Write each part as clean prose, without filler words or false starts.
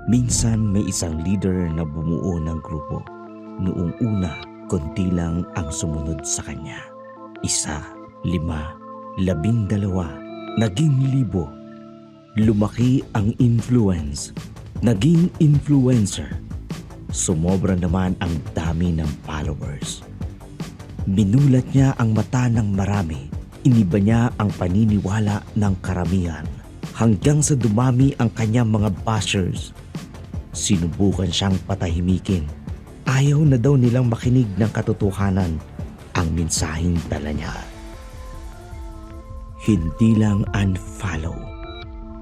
Minsan may isang leader na bumuo ng grupo. Noong una, konti lang ang sumunod sa kanya. 1, 5, 12, naging 1,000. Lumaki ang influence. Naging influencer. Sumobra naman ang dami ng followers. Minulat niya ang mata ng marami. Iniba niya ang paniniwala ng karamihan. Hanggang sa dumami ang kanyang mga bashers. Sinubukan siyang patahimikin. Ayaw na daw nilang makinig ng katotohanan ang mensaheng dala niya. Hindi lang unfollow.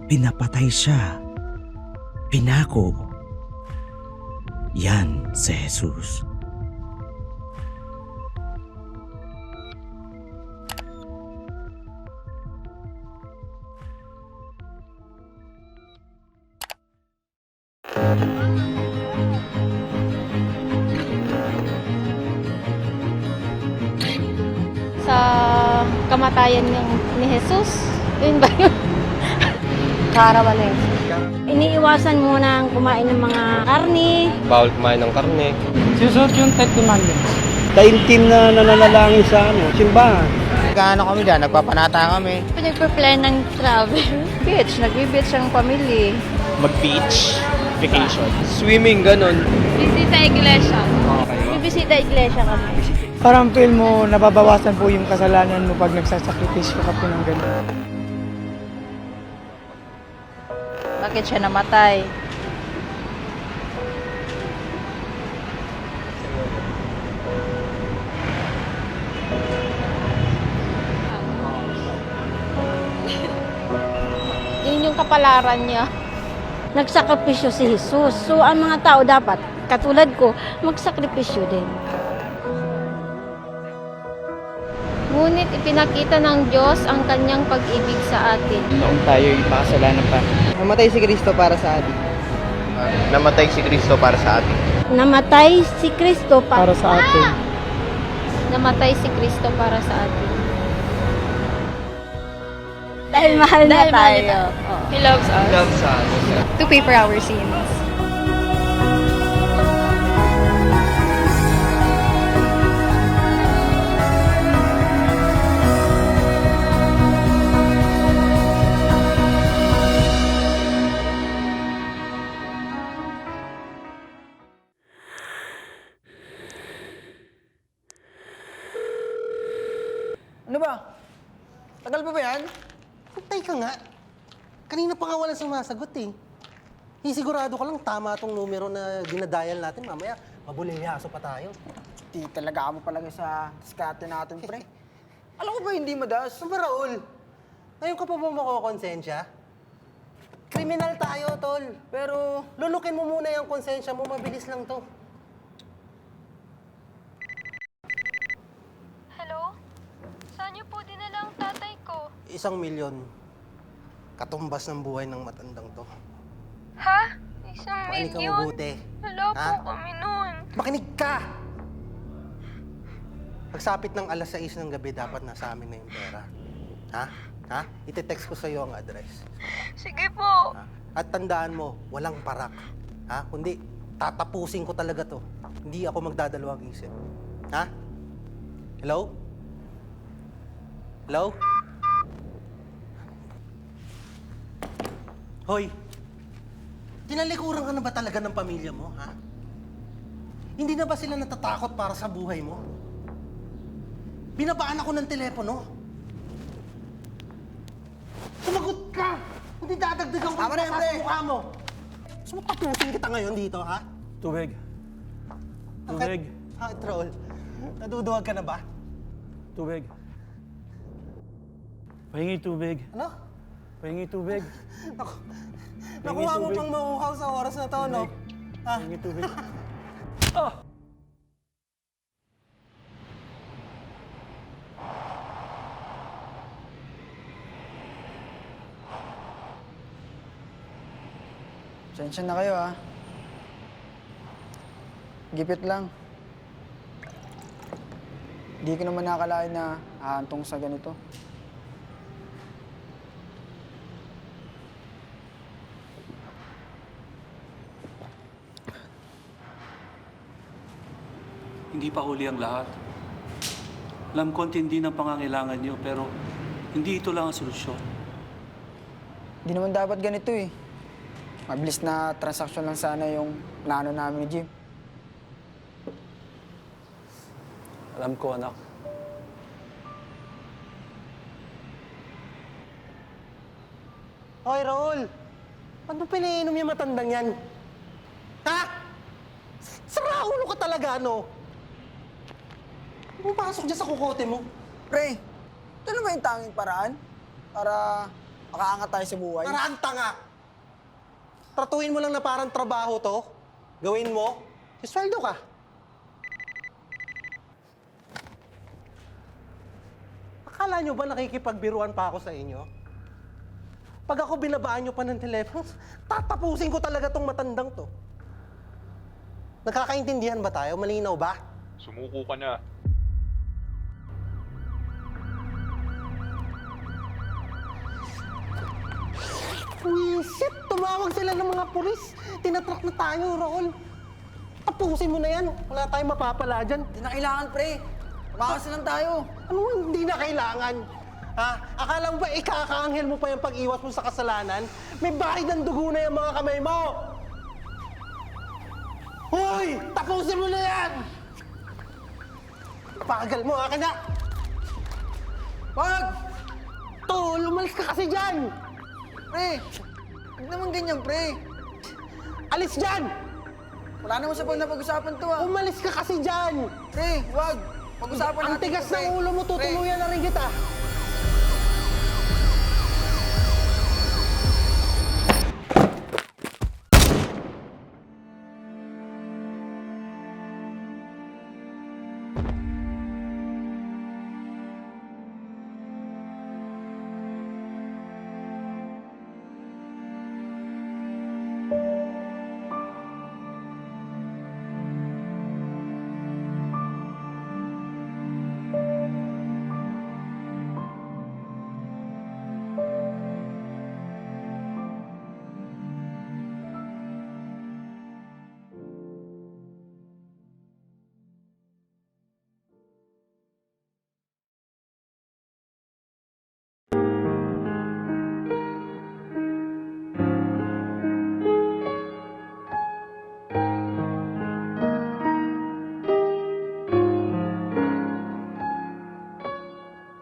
Pinapatay siya. Pinako. Yan si Jesus. Sa kamatayan ni Jesus. Yun ba yun? Kaarawan na yun. Iniiwasan muna ang kumain ng mga karni. Bawal kumain ng karne. Sinusunod yung 10 commandments. Taimtim na nananalangin sa simbahan. Nag-ano kami dyan, nagpapanata kami. Pinagpa-plan ng travel. Beach, nagbe-beach ang pamilya. Mag-beach, vacation. Swimming, ganun. Bisita iglesia. Bibisita iglesia kami. Parang feel mo, nababawasan po yung kasalanan mo pag nagsasakripisyo ka po ng gano'n. Bakit siya namatay? Yun yung kapalaran niya. Nagsakripisyo si Jesus. So, ang mga tao dapat, katulad ko, magsakripisyo din. Ngunit ipinakita ng Diyos ang kanyang pag-ibig sa atin. Noong tayo ipakasalanan pa. Namatay si Kristo para sa atin. Namatay si Kristo para sa atin. Namatay si Kristo Para sa atin. Namatay si Kristo para sa atin. Dahil mahal na tayo. He loves us. Loves us. To pay for our sins. Ano ba? Tagal pa ba yan? Pantay ka nga. Kanina pa nga walang sumasagot eh. Sigurado ka lang tama tong numero na dinadial natin. Mamaya, mabulilyaso pa tayo. Di talaga mo palagi sa diskarte natin, pre. Alam ko ba hindi madaas? Ano ba, Raul? Ngayon ka pa ba makokonsensya? Kriminal tayo, tol. Pero lulukin mo muna yung konsensya mo. Mabilis lang to. Hello? Saan niyo po dinala ang tatay ko? 1,000,000. Katumbas ng buhay ng matandang to. Ha? 1 Makinig ka milyon? mabuti. Wala po Ha? kami nun. Makinig ka! Pagsapit ng alas 6 ng gabi, dapat nasa amin na yung pera. Ha? Ha? Ite-text ko sa'yo ang address. Sige po. Ha? At tandaan mo, walang parak. Ha? Kundi, tatapusin ko talaga to. Hindi ako magdadalawang isip. Ha? Hello? Hello? Hoy! Tinalikuran ka na ba talaga ng pamilya mo, ha? Hindi na ba sila natatakot para sa buhay mo? Binabaan ako ng telepono. Sumagot ka! Hindi dadagdagan ko Tama na, sa pre. mukha mo. Gusto mo tapusin kita ngayon dito, ha? Tubig. Tubig. Ha, troll. Naduduwag ka na ba? Tubig. Pahingi tubig. Ano? Pahingi tubig. Nakuha mo tubig. pang mauuhaw sa oras na to, no? Ha? Pahingi tubig. Sensya na kayo, ha? Gipit lang. Hindi ko naman nakakalain na ahantong sa ganito. hindi pa huli ang lahat. Alam ko hindi ng pangangailangan niyo, pero hindi ito lang ang solusyon. Hindi naman dapat ganito eh. Mabilis na transaksyon lang sana yung plano namin ni Jim. Alam ko, anak. Hoy, Raul! Ano pinainom yung matandang yan? Ha? Sara ulo ka talaga, no? Pumapasok dyan sa kukote mo. Pre, ito na ba yung tanging paraan para makaangat tayo sa buhay? Para ang tanga! Tratuhin mo lang na parang trabaho to. Gawin mo, isweldo ka. Akala nyo ba nakikipagbiruan pa ako sa inyo? Pag ako binabaan nyo pa ng telepono, tatapusin ko talaga tong matandang to. Nagkakaintindihan ba tayo? Malinaw ba? Sumuko ka na. Wisit! Tumawag sila ng mga pulis. Tinatrack na tayo, Raul. Tapusin mo na yan. Wala tayong mapapala dyan. Hindi na kailangan, pre. Tumakas lang tayo. Ano hindi na kailangan? Ha? Akala mo ba ikakaanghel mo pa yung pag-iwas mo sa kasalanan? May bahid ng dugo na yung mga kamay mo! Hoy! Tapusin mo na yan! Pagal mo, akin na! Wag! Tol, umalis ka kasi dyan! Pre, huwag naman ganyan, pre. Alis dyan! Wala naman sa napag-usapan to, ah. Umalis ka kasi dyan! Pre, wag. Pag-usapan Ang natin tigas to, pre. ng ulo mo, tutuluyan na rin kita!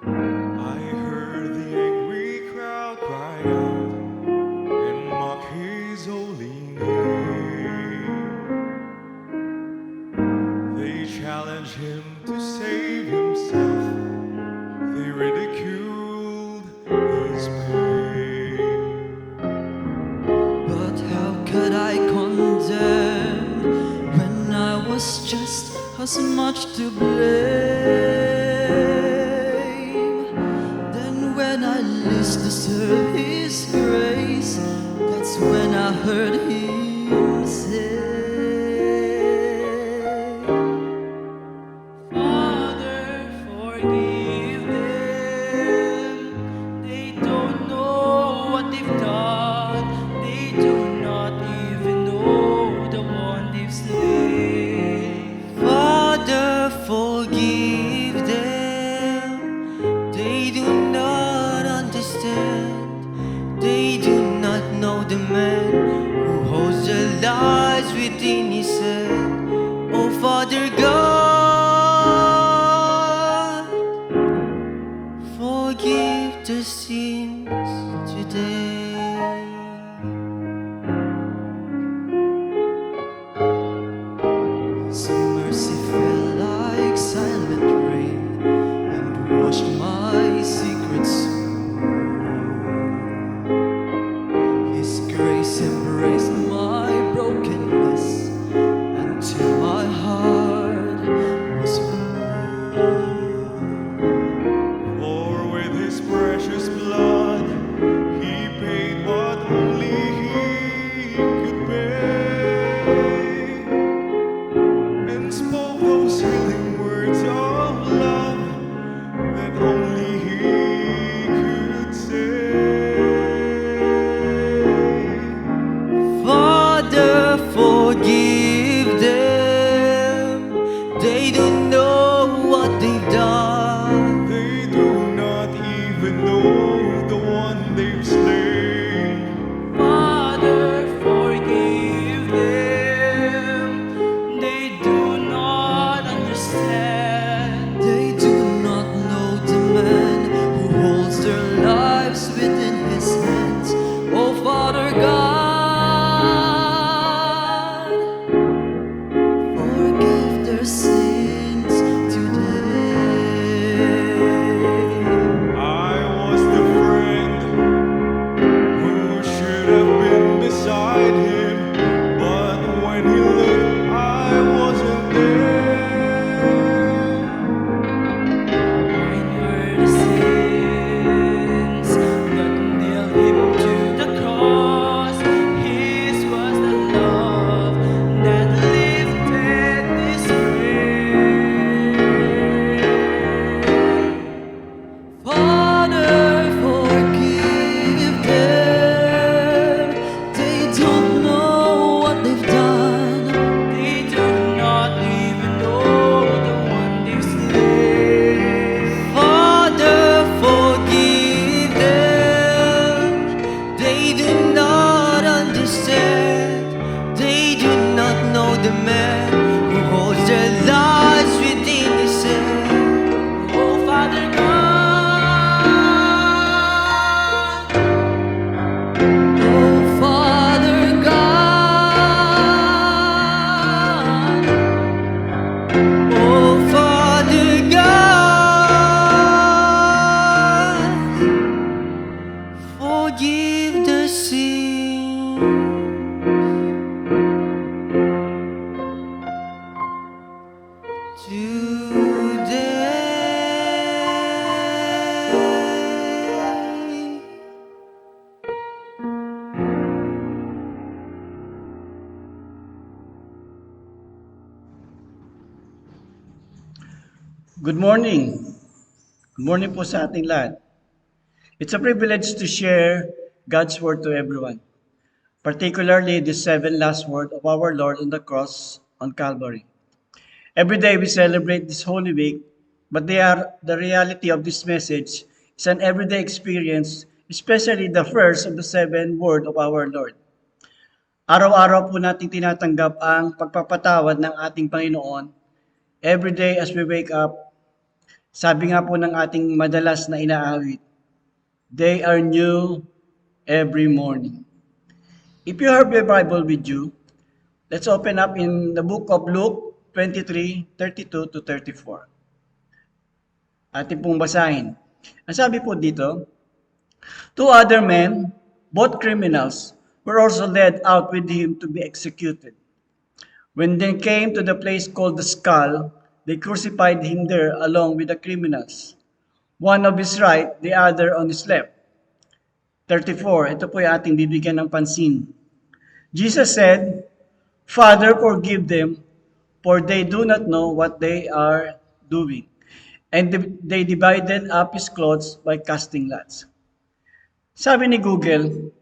I heard the angry crowd cry out and mock his holy name. They challenged him to save himself. They ridiculed his pain. But how could I condemn when I was just as much to blame? Then when I least deserved His grace, that's when I heard Him say, Father, forgive them. They don't know what they've done. They do not even know the one they've slain. Father, forgive them. They do not understand. They do not know the man who holds their lives within his hand. Oh, Father God, forgive their sins today. His mercy fell like silent rain and washed my secret soul. His grace embraced my brokenness until my heart was whole. For with his precious blood he paid even know the one they've slain. Father, forgive them. They do not understand. They do not know the man who holds their lives within his hands. Oh, Father God, forgive their sins today. I was the friend who should have been beside him, but when he looked, I wasn't there. Mine were the sins that nailed him to the cross. His was the love that lifted this rain. Father, forgive them. They don't know what they've done. They do not even know the one they've slain. Father, forgive them. They do not understand. They do not know the man who holds their lives within his hand. Oh, Father God. Oh, Father God. Oh, Father God. Forgive the sin today. Good morning. Good morning po sa ating lahat. It's a privilege to share God's word to everyone, particularly the 7 last words of our Lord on the cross on Calvary. Every day we celebrate this Holy Week, but the reality of this message is an everyday experience, especially the first of the 7 words of our Lord. Araw-araw po natin tinatanggap ang pagpapatawad ng ating Panginoon every day as we wake up. Sabi nga po ng ating madalas na inaawit, they are new every morning. If you have your Bible with you, let's open up in the book of Luke 23:32 to 34. Ating pong basahin. Ang sabi po dito, 2 other men, both criminals, were also led out with him to be executed. When they came to the place called the Skull, they crucified him there along with the criminals, one on his right, the other on his left. 34, ito po yung ating bibigyan ng pansin. Jesus said, Father, forgive them, for they do not know what they are doing. And they divided up his clothes by casting lots. Sabi ni Google,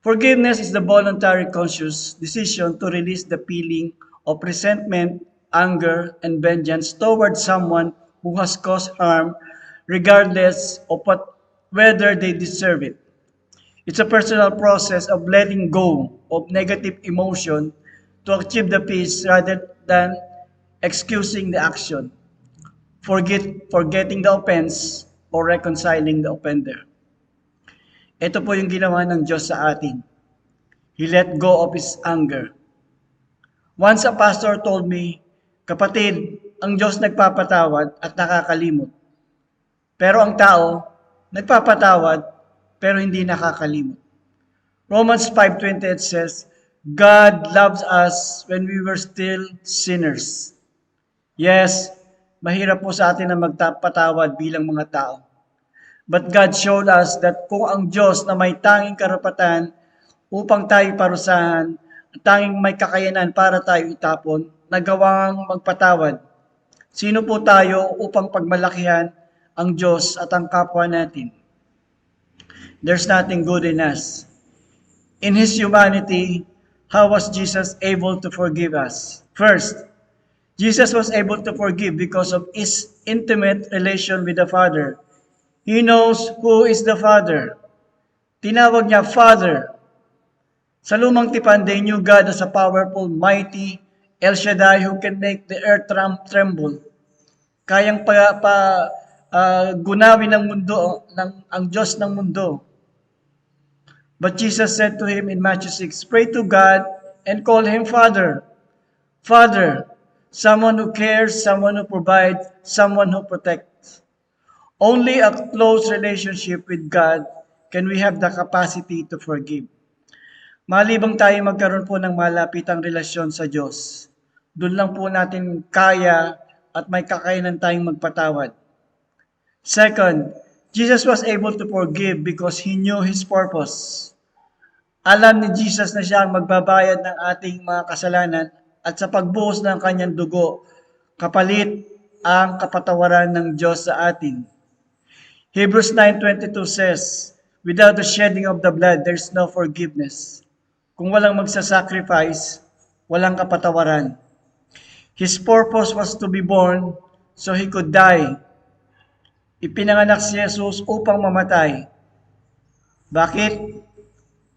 forgiveness is the voluntary conscious decision to release the feeling of resentment, anger, and vengeance towards someone who has caused harm, regardless of whether they deserve it. It's a personal process of letting go of negative emotion to achieve the peace rather than excusing the action, forgetting the offense, or reconciling the offender. Ito po yung ginawa ng Diyos sa atin. He let go of His anger. Once a pastor told me, kapatid, ang Diyos nagpapatawad at nakakalimot. Pero ang tao, nagpapatawad pero hindi nakakalimot. Romans 5:28 says, God loves us when we were still sinners. Yes, mahirap po sa atin na magpatawad bilang mga tao. But God showed us that kung ang Diyos na may tanging karapatan upang tayo parusahan, tanging may kakayanan para tayo itapon, nagawang magpatawad. Sino po tayo upang pagmalakihan ang Diyos at ang kapwa natin? There's nothing good in us. In His humanity, how was Jesus able to forgive us? First, Jesus was able to forgive because of His intimate relation with the Father. He knows who is the Father. Tinawag niya Father. Sa lumang tipan, they knew God as a powerful, mighty El Shaddai who can make the earth tremble. Kayang gunawin ng mundo, ang Diyos ng mundo. But Jesus said to him in Matthew 6, pray to God and call him Father. Father, someone who cares, someone who provides, someone who protects. Only a close relationship with God can we have the capacity to forgive. Malibang tayo magkaroon po ng malapitang relasyon sa Diyos, doon lang po natin kaya at may kakayanan tayong magpatawad. Second, Jesus was able to forgive because He knew His purpose. Alam ni Jesus na siya ang magbabayad ng ating mga kasalanan at sa pagbuhos ng kanyang dugo, kapalit ang kapatawaran ng Diyos sa atin. Hebrews 9:22 says, without the shedding of the blood, there's no forgiveness. Kung walang magsasacrifice, walang kapatawaran. His purpose was to be born so He could die. Ipinanganak si Jesus upang mamatay. Bakit?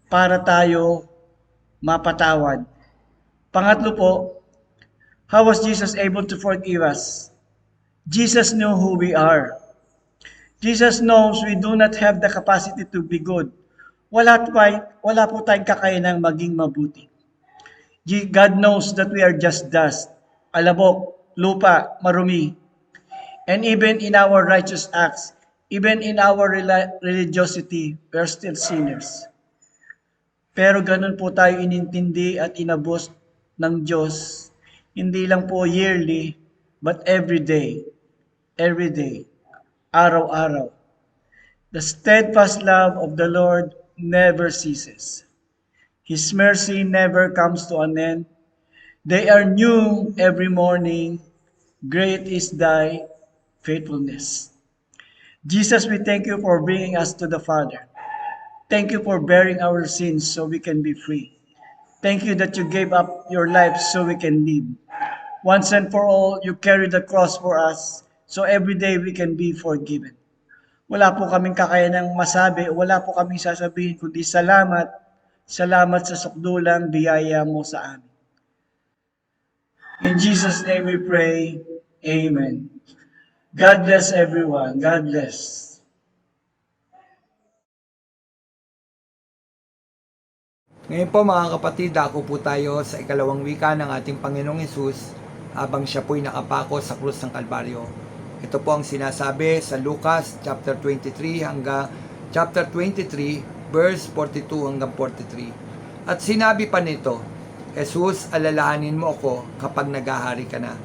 Para tayo mapatawad. Pangatlo po, how was Jesus able to forgive us? Jesus knew who we are. Jesus knows we do not have the capacity to be good. Wala po tayong kakayanang maging mabuti. God knows that we are just dust, alabok, lupa, marumi. And even in our righteous acts, even in our religiosity, we are still sinners. Pero ganun po tayo inintindi at inabos ng Diyos, hindi lang po yearly, but every day, araw-araw. The steadfast love of the Lord never ceases. His mercy never comes to an end. They are new every morning. Great is thy faithfulness. Jesus, we thank you for bringing us to the Father. Thank you for bearing our sins so we can be free. Thank you that you gave up your life so we can live. Once and for all, you carried the cross for us so every day we can be forgiven. Wala po kaming kakayanang masabi, wala po kaming sasabihin, kundi salamat, salamat sa sukdulang biyaya mo sa amin. In Jesus' name we pray, Amen. God bless everyone. God bless. Ngayon po mga kapatid, dako po tayo sa ikalawang wika ng ating Panginoong Hesus habang siya po'y nakapako sa krus ng Kalbaryo. Ito po ang sinasabi sa Lucas chapter 23 hanggang chapter 23 verse 42 hanggang 43. At sinabi pa nito, Jesus, alalahanin mo ako kapag naghahari ka na.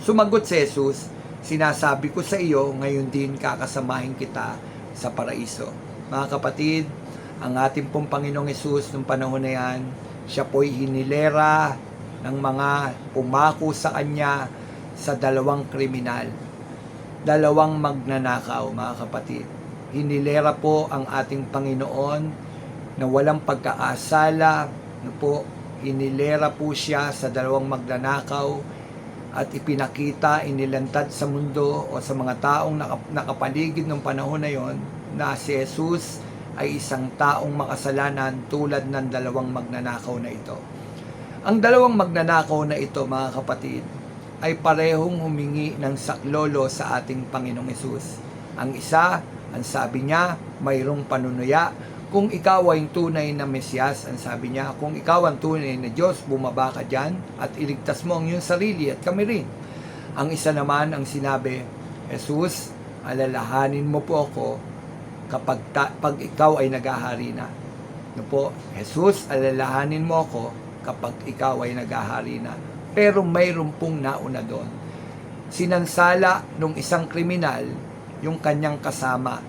Sumagot si Jesus, sinasabi ko sa iyo, ngayon din kakasamahin kita sa paraiso. Mga kapatid, ang ating pong Panginoong Hesus nung panahon na yan, siya po'y hinilera ng mga pumako sa kanya sa dalawang kriminal. Dalawang magnanakaw, mga kapatid. Hinilera po ang ating Panginoon na walang pagkaasala. Hinilera po siya sa dalawang magnanakaw at ipinakita, inilantad sa mundo o sa mga taong nakapaligid ng panahon na yon na si Jesus ay isang taong makasalanan tulad ng dalawang magnanakaw na ito. Ang dalawang magnanakaw na ito, mga kapatid, ay parehong humingi ng saklolo sa ating Panginoong Hesus. Ang isa, ang sabi niya, mayroong panunuya. Kung ikaw ay tunay na Mesiyas, ang sabi niya, kung ikaw ang tunay na Diyos, bumaba ka dyan at iligtas mo ang iyong sarili at kami rin. Ang isa naman ang sinabi, Jesus, alalahanin mo po ako kapag pag ikaw ay naghahari na. Jesus, alalahanin mo ako kapag ikaw ay naghahari na. Pero mayroon pong nauna doon. Sinansala nung isang kriminal yung kanyang kasama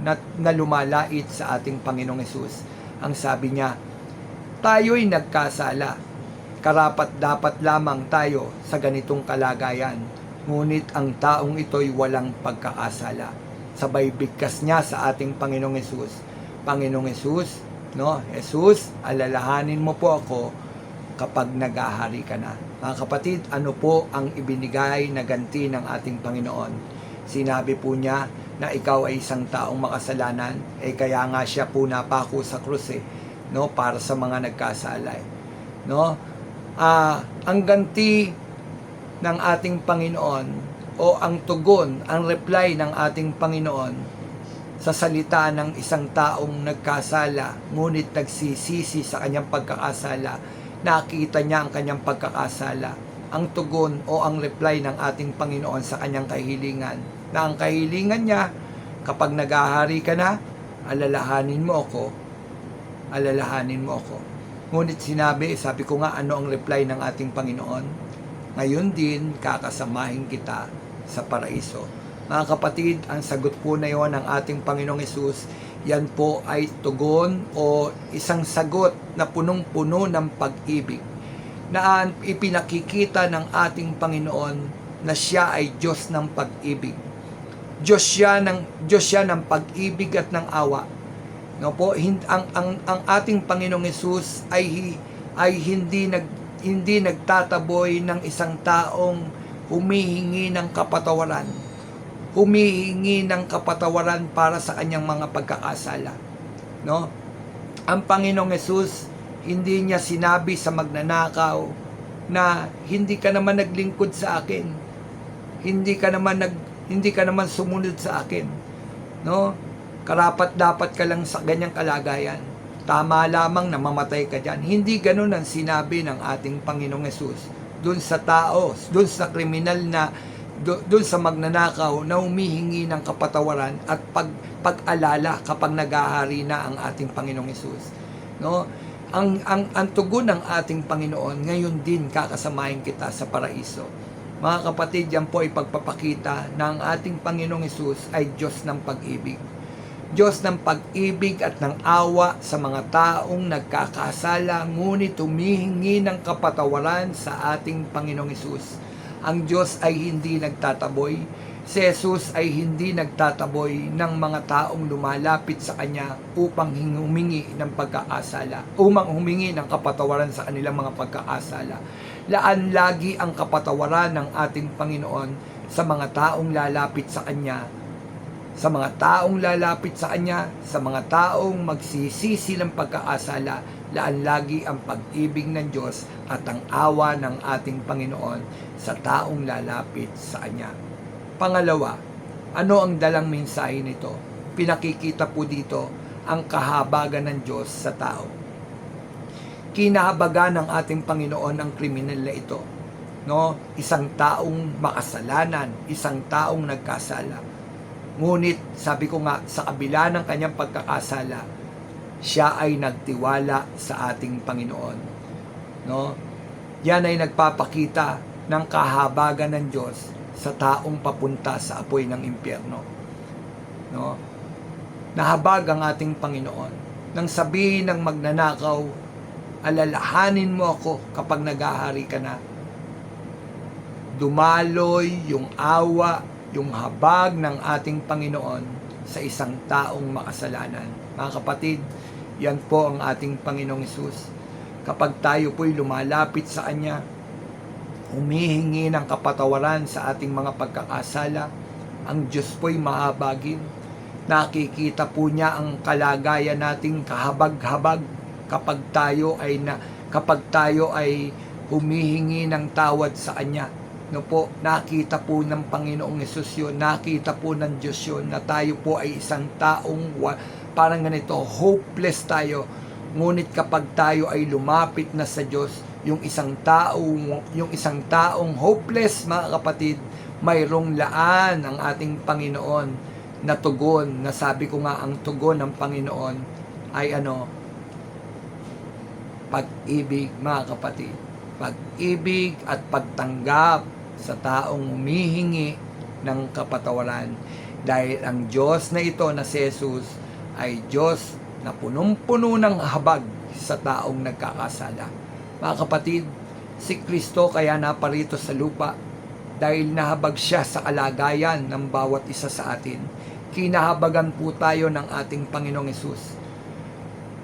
na lumalait sa ating Panginoong Hesus. Ang sabi niya, tayo'y nagkasala. Karapat dapat lamang tayo sa ganitong kalagayan. Ngunit ang taong ito'y walang pagkakasala. Sabay bigkas niya sa ating Panginoong Hesus. Panginoong Hesus, Jesus, alalahanin mo po ako kapag naghahari ka na. Mga kapatid, ano po ang ibinigay na ganti ng ating Panginoon? Sinabi po niya, na ikaw ay isang taong makasalanan, kaya nga siya po napako sa krus no, para sa mga nagkasala. No? Ang ganti ng ating Panginoon o ang tugon, ang reply ng ating Panginoon sa salita ng isang taong nagkasala ngunit nagsisisi sa kanyang pagkakasala, nakita niya ang kanyang pagkakasala. Ang tugon o ang reply ng ating Panginoon sa kanyang kahilingan, na ang kahilingan niya, kapag naghahari ka na, alalahanin mo ako. Ngunit sabi ko nga, ano ang reply ng ating Panginoon? Ngayon din, kakasamahin kita sa paraiso. Mga kapatid, ang sagot po na yon ng ating Panginoong Hesus, yan po ay tugon o isang sagot na punong-puno ng pag-ibig, na ipinakikita ng ating Panginoon na siya ay Diyos ng pag-ibig. Diyos siya ng pag-ibig at ng awa. No po, ang ating Panginoong Hesus ay hindi nagtataboy ng isang taong humihingi ng kapatawaran para sa kanyang mga pagkakasala. No? Ang Panginoong Hesus, hindi niya sinabi sa magnanakaw na hindi ka naman naglingkod sa akin. Hindi ka naman sumunod sa akin. No? Karapat-dapat ka lang sa ganyang kalagayan. Tama lamang na mamatay ka dyan. Hindi ganun ang sinabi ng ating Panginoong Hesus doon sa tao, doon sa kriminal na, doon sa magnanakaw na humihingi ng kapatawaran at pag-alala kapag naghahari na ang ating Panginoong Hesus. No? Ang tugon ng ating Panginoon, ngayon din kakasamahin kita sa paraiso. Mga kapatid, yan po ay pagpapakita na ang ating Panginoong Hesus ay Diyos ng pag-ibig. Diyos ng pag-ibig at ng awa sa mga taong nagkakasala, ngunit humihingi ng kapatawaran sa ating Panginoong Hesus. Ang Diyos ay hindi nagtataboy. Si Jesus ay hindi nagtataboy ng mga taong lumalapit sa Kanya upang humingi ng pagkakasala, upang humingi ng kapatawaran sa kanilang mga pagkakasala. Laan lagi ang kapatawaran ng ating Panginoon sa mga taong lalapit sa Kanya, sa mga taong magsisisi ng pagkakasala. Laan lagi ang pag-ibig ng Diyos at ang awa ng ating Panginoon sa taong lalapit sa Kanya. Pangalawa, ano ang dalang mensahe nito? Pinakikita po dito ang kahabagan ng Diyos sa tao. Kinahabagan ng ating Panginoon ang kriminal na ito. No? Isang taong makasalanan, isang taong nagkasala. Ngunit, sabi ko nga, sa kabila ng kanyang pagkakasala, siya ay nagtiwala sa ating Panginoon. No? Yan ay nagpapakita ng kahabagan ng Diyos sa taong papunta sa apoy ng impyerno. No? Nahabag ang ating Panginoon nang sabihin ng magnanakaw, alalahanin mo ako kapag naghahari ka na. Dumaloy yung awa, yung habag ng ating Panginoon sa isang taong makasalanan. Mga kapatid, yan po ang ating Panginoong Hesus. Kapag tayo po'y lumalapit sa Kanya, humihingi ng kapatawaran sa ating mga pagkakasala, ang Diyos po'y mahabagin. Nakikita po niya ang kalagayan nating kahabag-habag kapag tayo ay humihingi ng tawad sa Kanya. No po, nakita po ng Panginoong Hesus yun, nakita po ng Diyos yun, na tayo po ay isang taong parang ganito, hopeless tayo. Ngunit kapag tayo ay lumapit na sa Diyos, yung isang taong hopeless, mga kapatid, mayroong laan ang ating Panginoon na tugon, na sabi ko nga, ang tugon ng Panginoon ay pag-ibig, mga kapatid. Pag-ibig at pagtanggap sa taong humihingi ng kapatawaran. Dahil ang Diyos na ito na si Jesus ay Diyos na punong-puno ng habag sa taong nagkakasala. Mga kapatid, si Kristo kaya naparito sa lupa dahil nahabag siya sa kalagayan ng bawat isa sa atin. Kinahabagan po tayo ng ating Panginoong Hesus.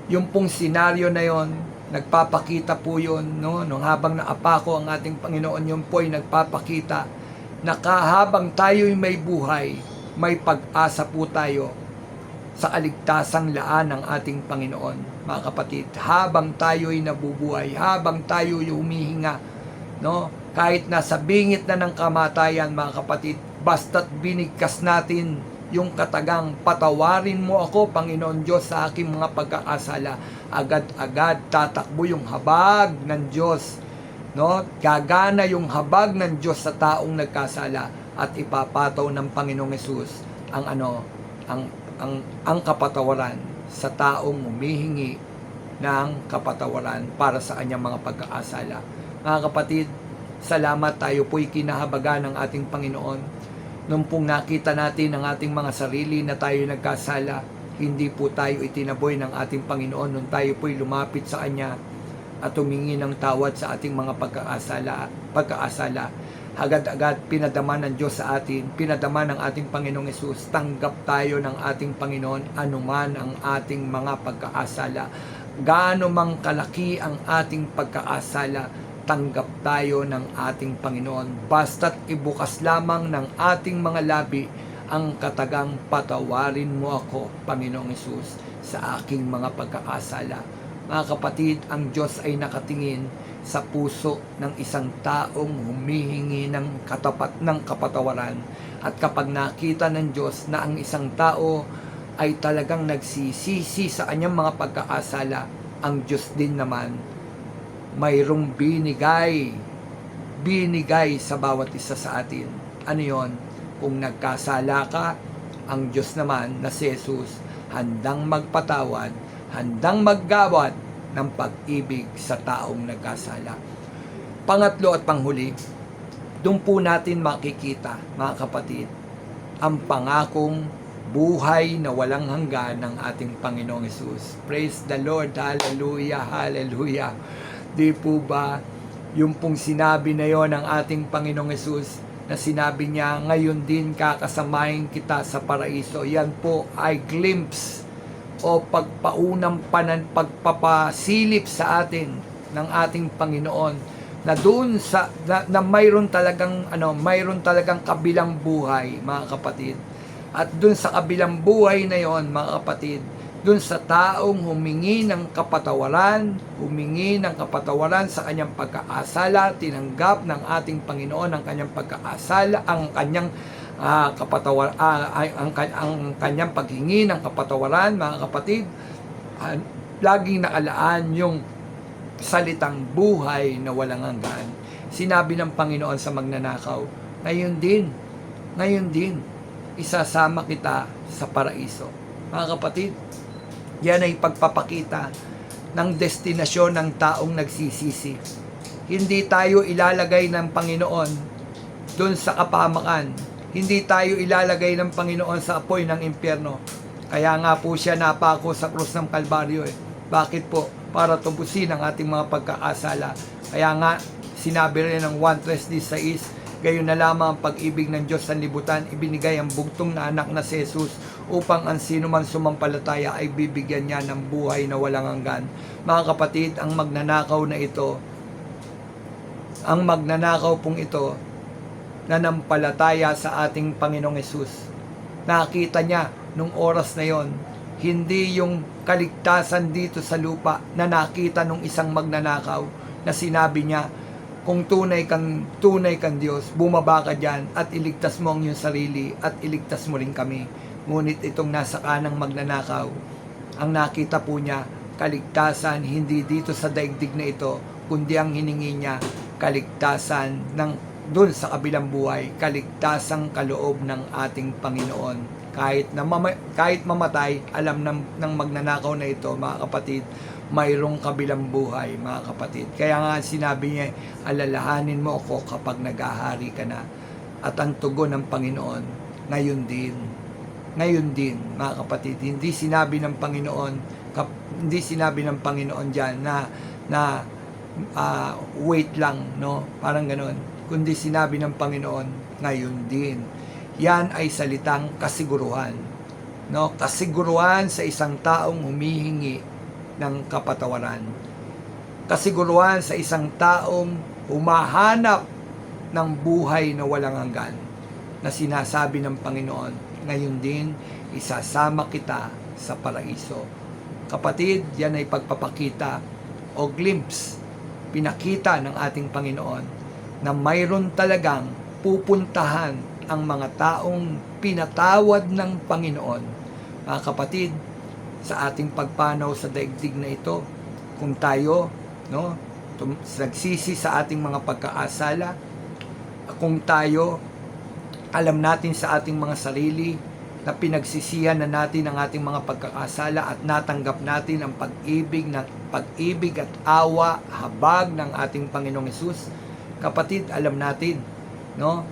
Yung pong senaryo na yon, nagpapakita po yun, no? Nung habang naapako ang ating Panginoon, yun po ay nagpapakita na kahabang tayo'y may buhay, may pag-asa po tayo sa kaligtasang laan ng ating Panginoon, mga kapatid. Habang tayo'y nabubuhay, habang tayo'y humihinga, no? Kahit nasa bingit na ng kamatayan, mga kapatid, basta't binigkas natin yung katagang, patawarin mo ako, Panginoon Diyos, sa aking mga pagkakasala, agad-agad tatakbo yung habag ng Diyos, no? Gagana yung habag ng Diyos sa taong nagkasala at ipapataw ng Panginoong Hesus ang kapatawaran sa taong humihingi ng kapatawaran para sa kanyang mga pagkakasala. Mga kapatid, salamat, tayo po'y kinahabagan ng ating Panginoon. Nung pong nakita natin ang ating mga sarili na tayo nagkasala, hindi po tayo itinaboy ng ating Panginoon nung tayo po'y lumapit sa Kanya at humingi ng tawad sa ating mga pagkakasala. Agad-agad pinadama ng Diyos sa atin, pinadama ng ating Panginoong Hesus, tanggap tayo ng ating Panginoon anuman ang ating mga pagkakasala. Gaano mang kalaki ang ating pagkakasala, tanggap tayo ng ating Panginoon. Basta't ibukas lamang ng ating mga labi ang katagang, patawarin mo ako, Panginoong Hesus, sa aking mga pagkakasala. Mga kapatid, ang Diyos ay nakatingin sa puso ng isang taong humihingi ng kapatawaran. At kapag nakita ng Diyos na ang isang tao ay talagang nagsisisi sa kanyang mga pagkakasala, ang Diyos din naman mayroong binigay sa bawat isa sa atin. Ano yon? Kung nagkasala ka, ang Diyos naman na si Jesus handang magpatawad, handang maggawad ng pag-ibig sa taong nagkasala. Pangatlo at panghuli, doon po natin makikita, mga kapatid, ang pangakong buhay na walang hanggan ng ating Panginoong Hesus. Praise the Lord, hallelujah, hallelujah. Di po ba yung pong sinabi na yon ng ating Panginoong Hesus, na sinabi niya, ngayon din kakasamahin kita sa paraiso. Yan po ay glimpse o pagpapasilip sa atin ng ating Panginoon, na doon sa na mayroon talagang kabilang buhay, mga kapatid. At doon sa kabilang buhay na yon, mga kapatid, doon sa taong humingi ng kapatawaran sa kanyang pagkakasala, tinanggap ng ating Panginoon ang kanyang pagkakasala, ang kanyang ang kanyang paghingi ng kapatawaran, mga kapatid, laging nakalaan yung salitang buhay na walang hanggan. Sinabi ng Panginoon sa magnanakaw, ngayon din, isasama kita sa paraiso. Mga kapatid, yan ay pagpapakita ng destinasyon ng taong nagsisisi. Hindi tayo ilalagay ng Panginoon doon sa kapahamakan. Hindi tayo ilalagay ng Panginoon sa apoy ng impyerno. Kaya nga po siya napako sa krus ng Kalbaryo. Bakit po? Para tubusin ang ating mga pagkakasala. Kaya nga, sinabi rin ng 1:3-6, gayon na lamang ang pag-ibig ng Diyos sa libutan, ibinigay ang bugtong na anak na si Jesus, upang ang sino man sumampalataya ay bibigyan niya ng buhay na walang hanggan. Mga kapatid, ang magnanakaw pong ito, nanampalataya sa ating Panginoong Hesus. Nakita niya nung oras na yon, hindi yung kaligtasan dito sa lupa na nakita nung isang magnanakaw, na sinabi niya, kung tunay kang Diyos, bumaba ka dyan at iligtas mo ang iyong sarili at iligtas mo rin kami. Ngunit itong nasa kanang magnanakaw, ang nakita po niya, kaligtasan hindi dito sa daigdig na ito, kundi ang hiningi niya, kaligtasan ng doon sa kabilang buhay, kaligtasang kaloob ng ating Panginoon. Kahit mamatay, alam ng magnanakaw na ito, mga kapatid, mayroong kabilang buhay, mga kapatid. Kaya nga sinabi niya, alalahanin mo ako kapag naghahari ka na. At ang tugon ng Panginoon, ngayon din, mga kapatid. Hindi sinabi ng Panginoon diyan na wait lang, no? Parang ganoon. Kundi sinabi ng Panginoon, ngayon din. Yan ay salitang kasiguruhan, no? Kasiguruhan sa isang taong humihingi ng kapatawaran. Kasiguruhan sa isang taong humahanap ng buhay na walang hanggan, na sinasabi ng Panginoon, ngayon din isasama kita sa paraiso. Kapatid, yan ay pagpapakita o glimpse, pinakita ng ating Panginoon na mayroon talagang pupuntahan ang mga taong pinatawad ng Panginoon. Mga kapatid, sa ating pagpanaw sa daigdig na ito, kung tayo nagsisi sa ating mga pagkaasala, kung tayo alam natin sa ating mga sarili na pinagsisihan na natin ang ating mga pagkakasala at natanggap natin ang pag-ibig at awa, habag ng ating Panginoong Hesus, kapatid, alam natin na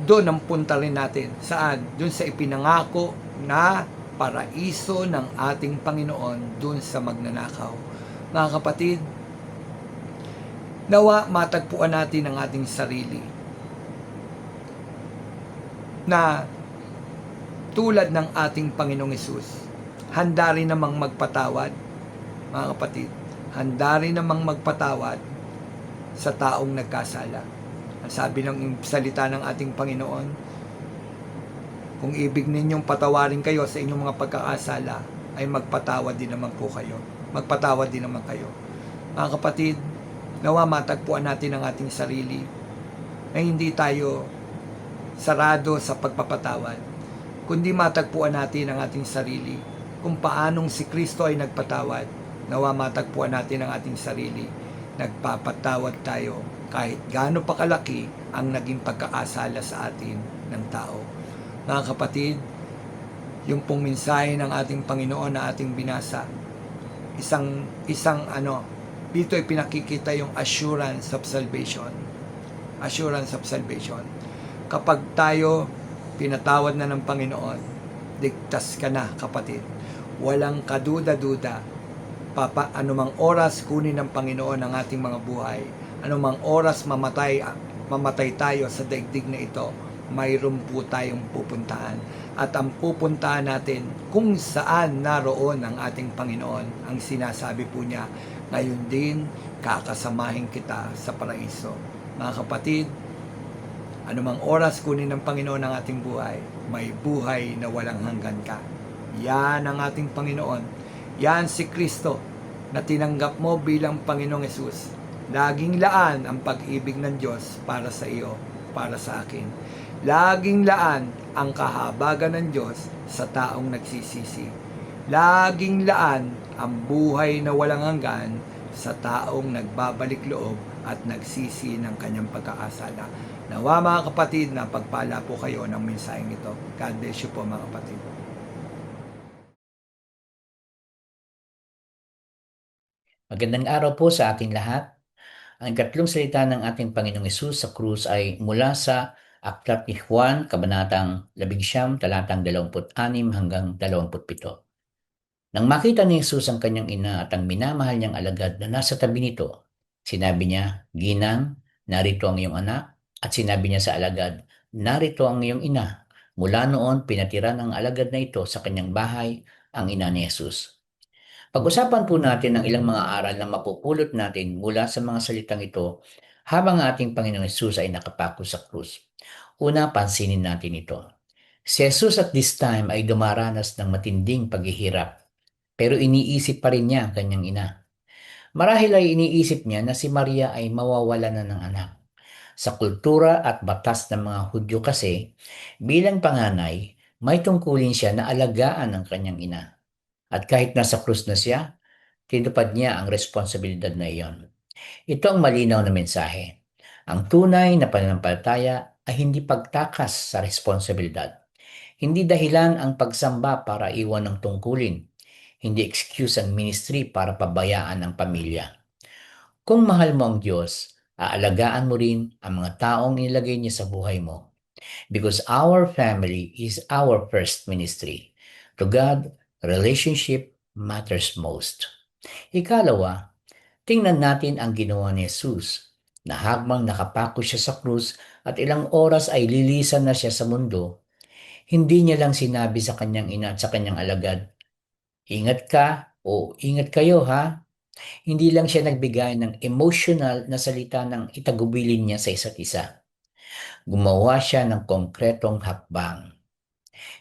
doon ang punta rin natin. Saan? Doon sa ipinangako na paraiso ng ating Panginoon, doon sa magnanakaw. Mga kapatid, nawa matagpuan natin ang ating sarili na tulad ng ating Panginoong Hesus, handa rin namang magpatawad, mga kapatid, handa rin namang magpatawad sa taong nagkasala. Ang sabi ng salita ng ating Panginoon, kung ibig ninyong patawarin kayo sa inyong mga pagkakasala, ay magpatawad din naman po kayo. Magpatawad din naman kayo. Mga kapatid, nawa matagpuan natin ang ating sarili na hindi tayo sarado sa pagpapatawad, kundi matagpuan natin ang ating sarili kung paanong si Kristo ay nagpatawad. Nawa matagpuan natin ang ating sarili, nagpapatawad tayo kahit gaano pa kalaki ang naging pagkaasala sa atin ng tao. Mga kapatid, yung pong mensahe ng ating Panginoon na ating binasa, dito ay pinakikita yung assurance of salvation. Assurance of salvation. Kapag tayo pinatawad na ng Panginoon, ligtas ka na, kapatid. Walang kaduda-duda. Anumang oras kunin ng Panginoon ang ating mga buhay, anumang oras mamatay tayo sa daigdig na ito, mayroon po tayong pupuntahan. At ang pupuntahan natin kung saan naroon ang ating Panginoon, ang sinasabi po niya, ngayon din kakasamahin kita sa paraiso. Mga kapatid, anumang oras kunin ng Panginoon ang ating buhay, may buhay na walang hanggan ka. Yan ang ating Panginoon. Yan si Kristo na tinanggap mo bilang Panginoong Hesus. Laging laan ang pag-ibig ng Diyos para sa iyo, para sa akin. Laging laan ang kahabagan ng Diyos sa taong nagsisisi. Laging laan ang buhay na walang hanggan sa taong nagbabalik loob at nagsisi ng kanyang pagkakasala. Nawa mga kapatid, na pagpala po kayo ng mensaheng ito. God bless you po mga kapatid. Magandang araw po sa ating lahat. Ang ikatlong salita ng ating Panginoong Hesus sa krus ay mula sa Aklat ni Juan, Kabanatang 11, talatang 26 hanggang 27. Nang makita ni Hesus ang kanyang ina at ang minamahal niyang alagad na nasa tabi nito, sinabi niya, "Ginang, narito ang iyong anak." At sinabi niya sa alagad, "Narito ang iyong ina." Mula noon, pinatira ng alagad na ito sa kanyang bahay ang ina ni Hesus. Pag-usapan po natin ang ilang mga aral na mapupulot natin mula sa mga salitang ito habang ating Panginoong Hesus ay nakapako sa krus. Una, pansinin natin ito. Si Hesus at this time ay dumaranas ng matinding paghihirap, pero iniisip pa rin niya ang kanyang ina. Marahil ay iniisip niya na si Maria ay mawawala na ng anak. Sa kultura at batas ng mga Hudyo kasi, bilang panganay, may tungkulin siya na alagaan ang kanyang ina. At kahit nasa krus na siya, tinupad niya ang responsibilidad na iyon. Ito ang malinaw na mensahe. Ang tunay na pananampalataya ay hindi pagtakas sa responsibilidad. Hindi dahilan ang pagsamba para iwan ng tungkulin. Hindi excuse ang ministry para pabayaan ang pamilya. Kung mahal mo ang Diyos, aalagaan mo rin ang mga taong nilagay niya sa buhay mo. Because our family is our first ministry. To God, relationship matters most. Ikalawa, tingnan natin ang ginawa ni Jesus na habang nakapako siya sa krus at ilang oras ay lilisan na siya sa mundo, hindi niya lang sinabi sa kanyang ina at sa kanyang alagad, "Ingat ka" o "Ingat kayo ha." Hindi lang siya nagbigay ng emotional na salita ng itagubilin niya sa isa't isa. Gumawa siya ng konkretong hakbang.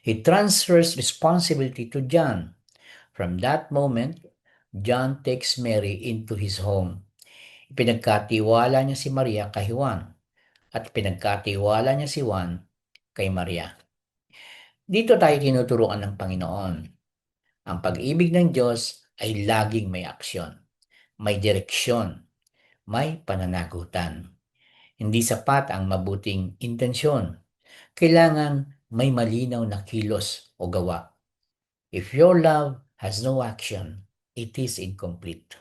He transfers responsibility to John. From that moment, John takes Mary into his home. Ipinagkatiwala niya si Maria kay Juan at pinagkatiwala niya si Juan kay Maria. Dito tayo tinuturuan ng Panginoon. Ang pag-ibig ng Diyos ay laging may aksyon, may direksyon, may pananagutan. Hindi sapat ang mabuting intensyon. Kailangan may malinaw na kilos o gawa. If your love has no action, it is incomplete.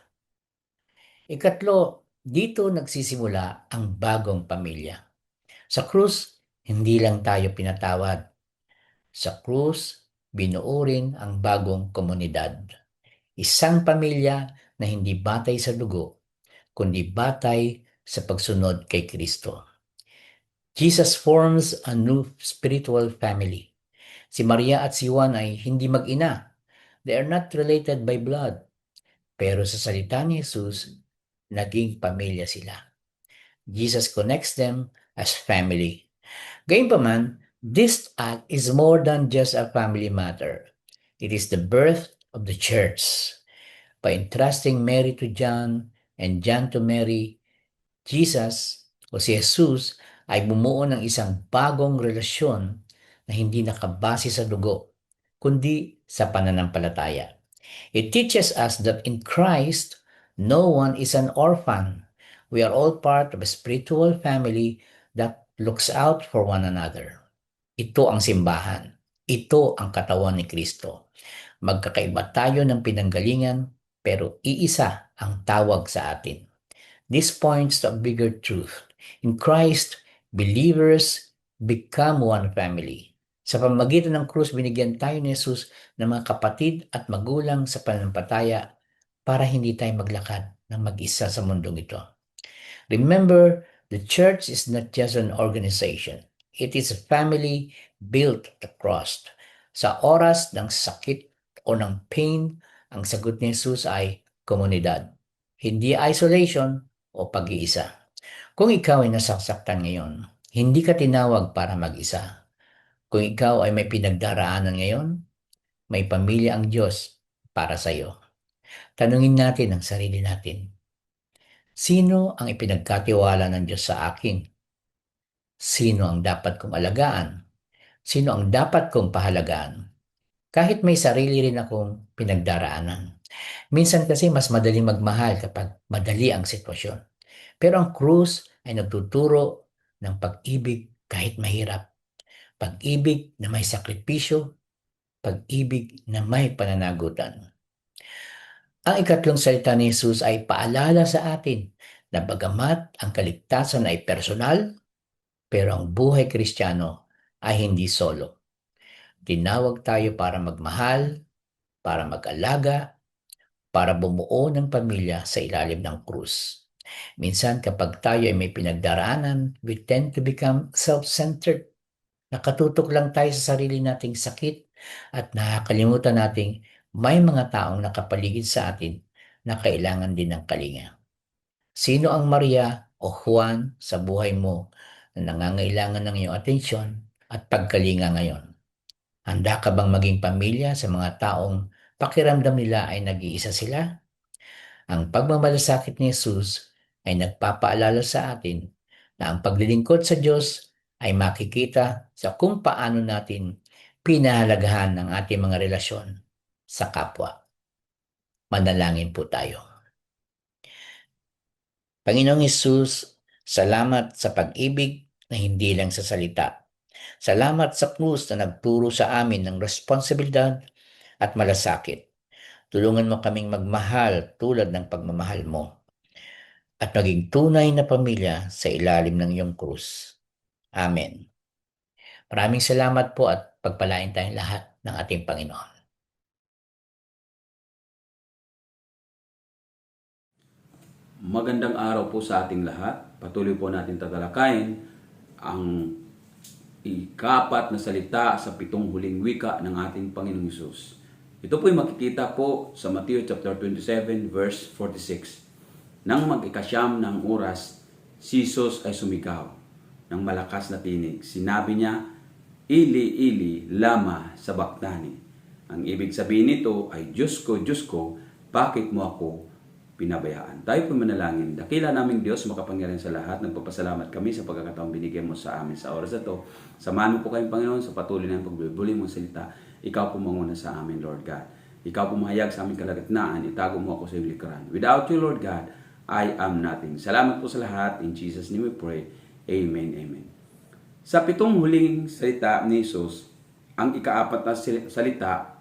Ikatlo, dito nagsisimula ang bagong pamilya. Sa krus, hindi lang tayo pinatawad. Sa krus, binuo rin ang bagong komunidad. Isang pamilya na hindi batay sa dugo, kundi batay sa pagsunod kay Kristo. Jesus forms a new spiritual family. Si Maria at si Juan ay hindi mag-ina. They are not related by blood. Pero sa salita ni Jesus, naging pamilya sila. Jesus connects them as family. Gayunpaman, this act is more than just a family matter. It is the birth of the church. By entrusting Mary to John and John to Mary, Jesus o si Jesus ay bumuo ng isang bagong relasyon na hindi nakabase sa dugo, kundi sa pananampalataya. It teaches us that in Christ, no one is an orphan. We are all part of a spiritual family that looks out for one another. Ito ang simbahan. Ito ang katawan ni Kristo. Magkakaiba tayo ng pinanggalingan, pero iisa ang tawag sa atin. This points to a bigger truth. In Christ, believers become one family. Sa pamamagitan ng krus, binigyan tayo ni Jesus ng mga kapatid at magulang sa pananampalataya para hindi tayo maglakad ng mag-isa sa mundong ito. Remember, the church is not just an organization. It is a family built at the cross. Sa oras ng sakit o ng pain, ang sagot ni Jesus ay komunidad. Hindi isolation o pag-iisa. Kung ikaw ay nasasaktan ngayon, hindi ka tinawag para mag-isa. Kung ikaw ay may pinagdaraanan ngayon, may pamilya ang Diyos para sa iyo. Tanungin natin ang sarili natin. Sino ang ipinagkatiwala ng Diyos sa akin? Sino ang dapat kong alagaan? Sino ang dapat kong pahalagaan? Kahit may sarili rin akong pinagdaraanan. Minsan kasi mas madaling magmahal kapag madali ang sitwasyon. Pero ang krus ay nagtuturo ng pag-ibig kahit mahirap. Pag-ibig na may sakripisyo, pag-ibig na may pananagutan. Ang ikatlong salita ni Jesus ay paalala sa atin na bagamat ang kaligtasan ay personal, pero ang buhay Kristiyano ay hindi solo. Tinawag tayo para magmahal, para mag-alaga, para bumuo ng pamilya sa ilalim ng krus. Minsan kapag tayo ay may pinagdaraanan, we tend to become self-centered. Nakatutok lang tayo sa sarili nating sakit at nakakalimutan nating may mga taong nakapaligid sa atin na kailangan din ng kalinga. Sino ang Maria o Juan sa buhay mo na nangangailangan ng iyong atensyon at pagkalinga ngayon? Handa ka bang maging pamilya sa mga taong pakiramdam nila ay nag-iisa sila? Ang pagmamalasakit ni Jesus ay nagpapaalala sa atin na ang paglilingkod sa Diyos ay makikita sa kung paano natin pinahalagahan ang ating mga relasyon sa kapwa. Manalangin po tayo. Panginoong Hesus, salamat sa pag-ibig na hindi lang sa salita. Salamat sa krus na nagturo sa amin ng responsibilidad at malasakit. Tulungan mo kaming magmahal tulad ng pagmamahal mo at maging tunay na pamilya sa ilalim ng iyong krus. Amen. Maraming salamat po at pagpalain tayong lahat ng ating Panginoon. Magandang araw po sa ating lahat. Patuloy po natin tatalakayin ang ika-4 na salita sa 7 huling wika ng ating Panginoong Hesus. Ito po'y makikita po sa Matthew chapter 27 verse 46. Nang mag-ikasyam ng oras, si Jesus ay sumigaw ng malakas na tinig. Sinabi niya, Ili lama sabachthani. Ang ibig sabihin nito ay, Diyos ko, bakit mo ako pinabayaan? Tayo po manalangin. Dakila naming Diyos, makapangyarihan sa lahat. Nagpapasalamat kami sa pagkakataong binigyan mo sa amin sa oras na ito. Samahan mo po kayong Panginoon sa patuloy ng pagbubuli mong salita. Ikaw po manguna sa amin, Lord God. Ikaw po mahayag sa aming kalagitnaan. Itago mo ako sa iyong likuran. Without you, Lord God, I am nothing. Salamat po sa lahat. In Jesus' name we pray. Amen, amen. Sa 7 huling salita ni Jesus, ang ika-4 na salita,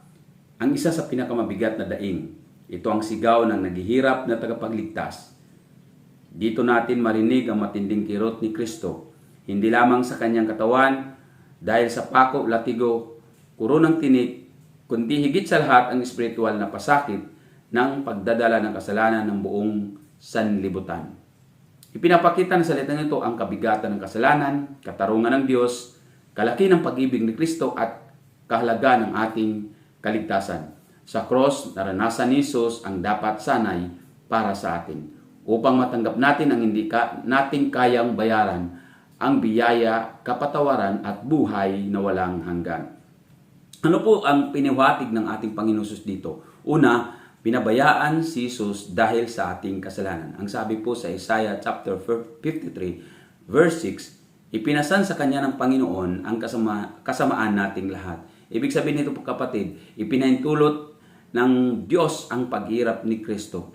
ang isa sa pinakamabigat na daing. Ito ang sigaw ng naghihirap na tagapagligtas. Dito natin marinig ang matinding kirot ni Kristo, hindi lamang sa kanyang katawan, dahil sa pako, latigo, kurunang tinik, kundi higit sa lahat ang espiritual na pasakit ng pagdadala ng kasalanan ng buong sanlibutan. Ipinapakita ng salitang ito ang kabigatan ng kasalanan, katarungan ng Diyos, kalaki ng pag-ibig ni Kristo at kahalaga ng ating kaligtasan. Sa cross, naranasan ni Jesus ang dapat sanay para sa atin upang matanggap natin ang hindi nating kayang bayaran, ang biyaya, kapatawaran at buhay na walang hanggan. Ano po ang piniwatig ng ating Panginoon Jesus dito? Una, pinabayaan si Jesus dahil sa ating kasalanan. Ang sabi po sa Isaiah chapter 53 verse 6, ipinasan sa kanya ng Panginoon ang kasamaan nating lahat. Ibig sabihin nito po kapatid, ipinahintulot ng Diyos ang paghirap ni Kristo.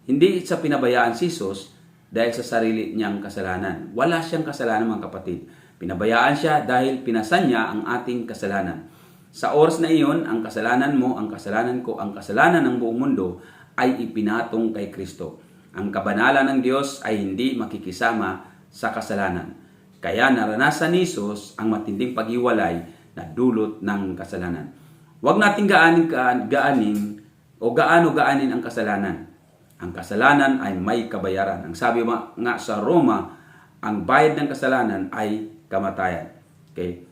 Hindi sa pinabayaan si Jesus dahil sa sarili niyang kasalanan. Wala siyang kasalanan mga kapatid. Pinabayaan siya dahil pinasan niya ang ating kasalanan. Sa oras na iyon, ang kasalanan mo, ang kasalanan ko, ang kasalanan ng buong mundo ay ipinatong kay Kristo. Ang kabanalan ng Diyos ay hindi makikisama sa kasalanan. Kaya naranasan ni Jesus ang matinding paghiwalay na dulot ng kasalanan. Huwag nating gaanin ang kasalanan. Ang kasalanan ay may kabayaran. Ang sabi nga sa Roma, ang bayad ng kasalanan ay kamatayan. Okay?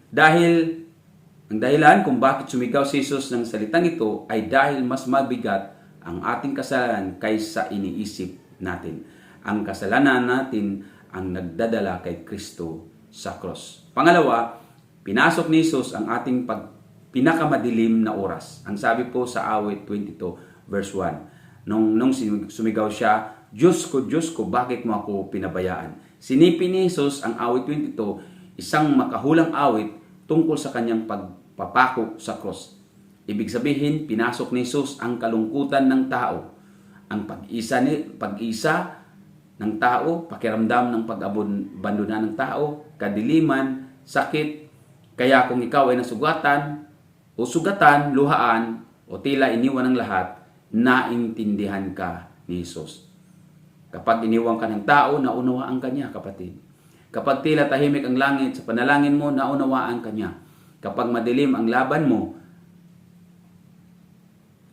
Ang dahilan kung bakit sumigaw si Jesus ng salitang ito ay dahil mas mabigat ang ating kasalanan kaysa iniisip natin. Ang kasalanan natin ang nagdadala kay Kristo sa cross. Pangalawa, pinasok ni Jesus ang ating pinakamadilim na oras. Ang sabi po sa awit 22 verse 1, nung sumigaw siya, Diyos ko, bakit mo ako pinabayaan? Sinipin ni Jesus ang awit 22, isang makahulang awit tungkol sa kanyang pagpapako sa cross. Ibig sabihin, pinasok ni Jesus ang kalungkutan ng tao, ang pag-isa ng tao, pakiramdam ng pag-abandona ng tao, kadiliman, sakit. Kaya kung ikaw ay nasugatan, luhaan, o tila iniwan ng lahat, naintindihan ka ni Jesus. Kapag iniwan ka ng tao, naunawaan ka niya, kapatid. Kapag tila tahimik ang langit sa panalangin mo, naunawaan ka niya. Kapag madilim ang laban mo,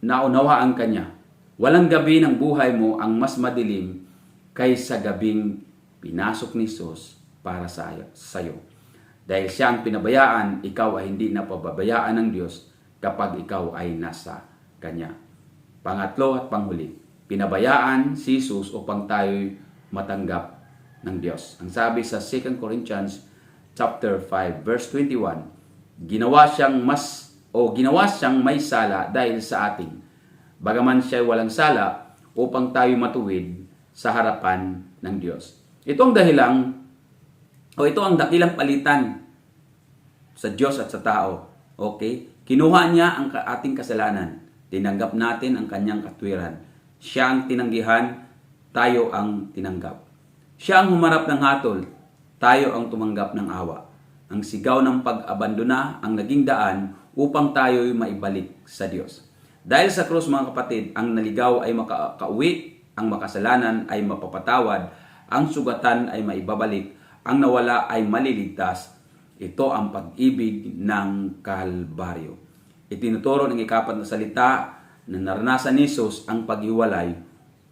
naunawaan ka niya. Walang gabi ng buhay mo ang mas madilim kaysa gabing pinasok ni Jesus para sa iyo. Dahil siya ang pinabayaan, ikaw ay hindi napababayaan ng Diyos kapag ikaw ay nasa Kanya. Pangatlo at panghuli, pinabayaan si Jesus upang tayo'y matanggap ng Diyos. Ang sabi sa 2 Corinthians chapter 5 verse 21, ginawa siyang may sala dahil sa atin, bagaman siya walang sala upang tayo matuwid sa harapan ng Diyos. Ito ang dakilang palitan sa Diyos at sa tao. Okay? Kinuha niya ang ating kasalanan. Tinanggap natin ang kanyang katwiran. Siya ang tinanggihan, tayo ang tinanggap. Siya ang humarap ng hatol, tayo ang tumanggap ng awa. Ang sigaw ng pag-abandona ang naging daan upang tayo'y maibalik sa Diyos. Dahil sa krus mga kapatid, ang naligaw ay makauwi, ang makasalanan ay mapapatawad, ang sugatan ay maibabalik, ang nawala ay maliligtas. Ito ang pag-ibig ng Kalbaryo. Itinuturo ng ikapat na salita na naranasan ni Jesus ang paghiwalay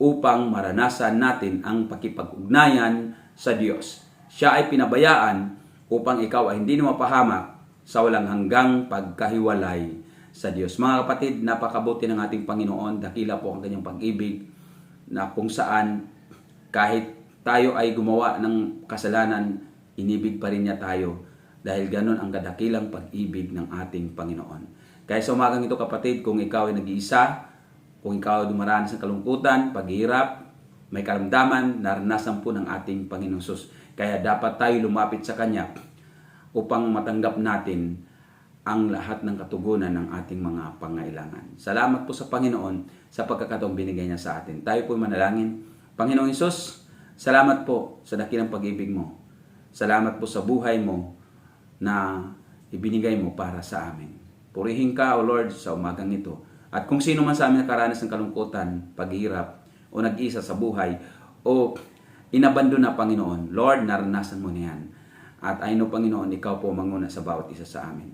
upang maranasan natin ang pakipag-ugnayan sa Diyos. Siya ay pinabayaan upang ikaw ay hindi na mapahamak sa walang hanggang pagkahiwalay sa Diyos. Mga kapatid, napakabuti ng ating Panginoon. Dakila po ang kanyang pag-ibig na kung saan kahit tayo ay gumawa ng kasalanan, inibig pa rin niya tayo. dahil ganun ang kadakilang pag-ibig ng ating Panginoon. Kaya sa umagang ito kapatid, kung ikaw ay nag-iisa, kung ikaw ay dumaranas ng kalungkutan, paghihirap, may karamdaman, naranasan po ng ating Panginoong Hesus. Kaya dapat tayo lumapit sa Kanya upang matanggap natin ang lahat ng katugunan ng ating mga pangailangan. Salamat po sa Panginoon sa pagkakataong binigay niya sa atin. Tayo po manalangin. Panginoong Hesus, salamat po sa dakilang pag-ibig mo. Salamat po sa buhay mo na ibinigay mo para sa amin. Purihin ka, O Lord, sa umagang ito. At kung sino man sa amin nakaranas ng kalungkutan, paghihirap, o nag-isa sa buhay, o inabandon na, Panginoon, Lord, naranasan mo na yan. At I know, Panginoon, ikaw po manguna sa bawat isa sa amin.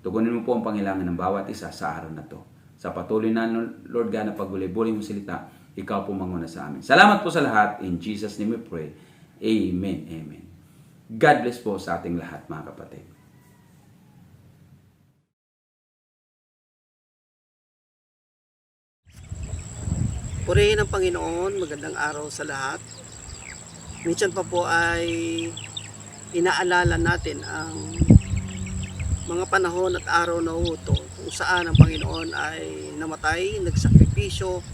Tugunin mo po ang pangailangan ng bawat isa sa araw na to. Sa patuloy na, Lord God, na pagbuli-buli mong salita, ikaw po manguna sa amin. Salamat po sa lahat. In Jesus' name we pray. Amen. Amen. God bless po sa ating lahat, mga kapatid. Purihin ang Panginoon, magandang araw sa lahat. Minsan pa po ay inaalala natin ang mga panahon at araw na ito kung saan ang Panginoon ay namatay, nagsakripisyo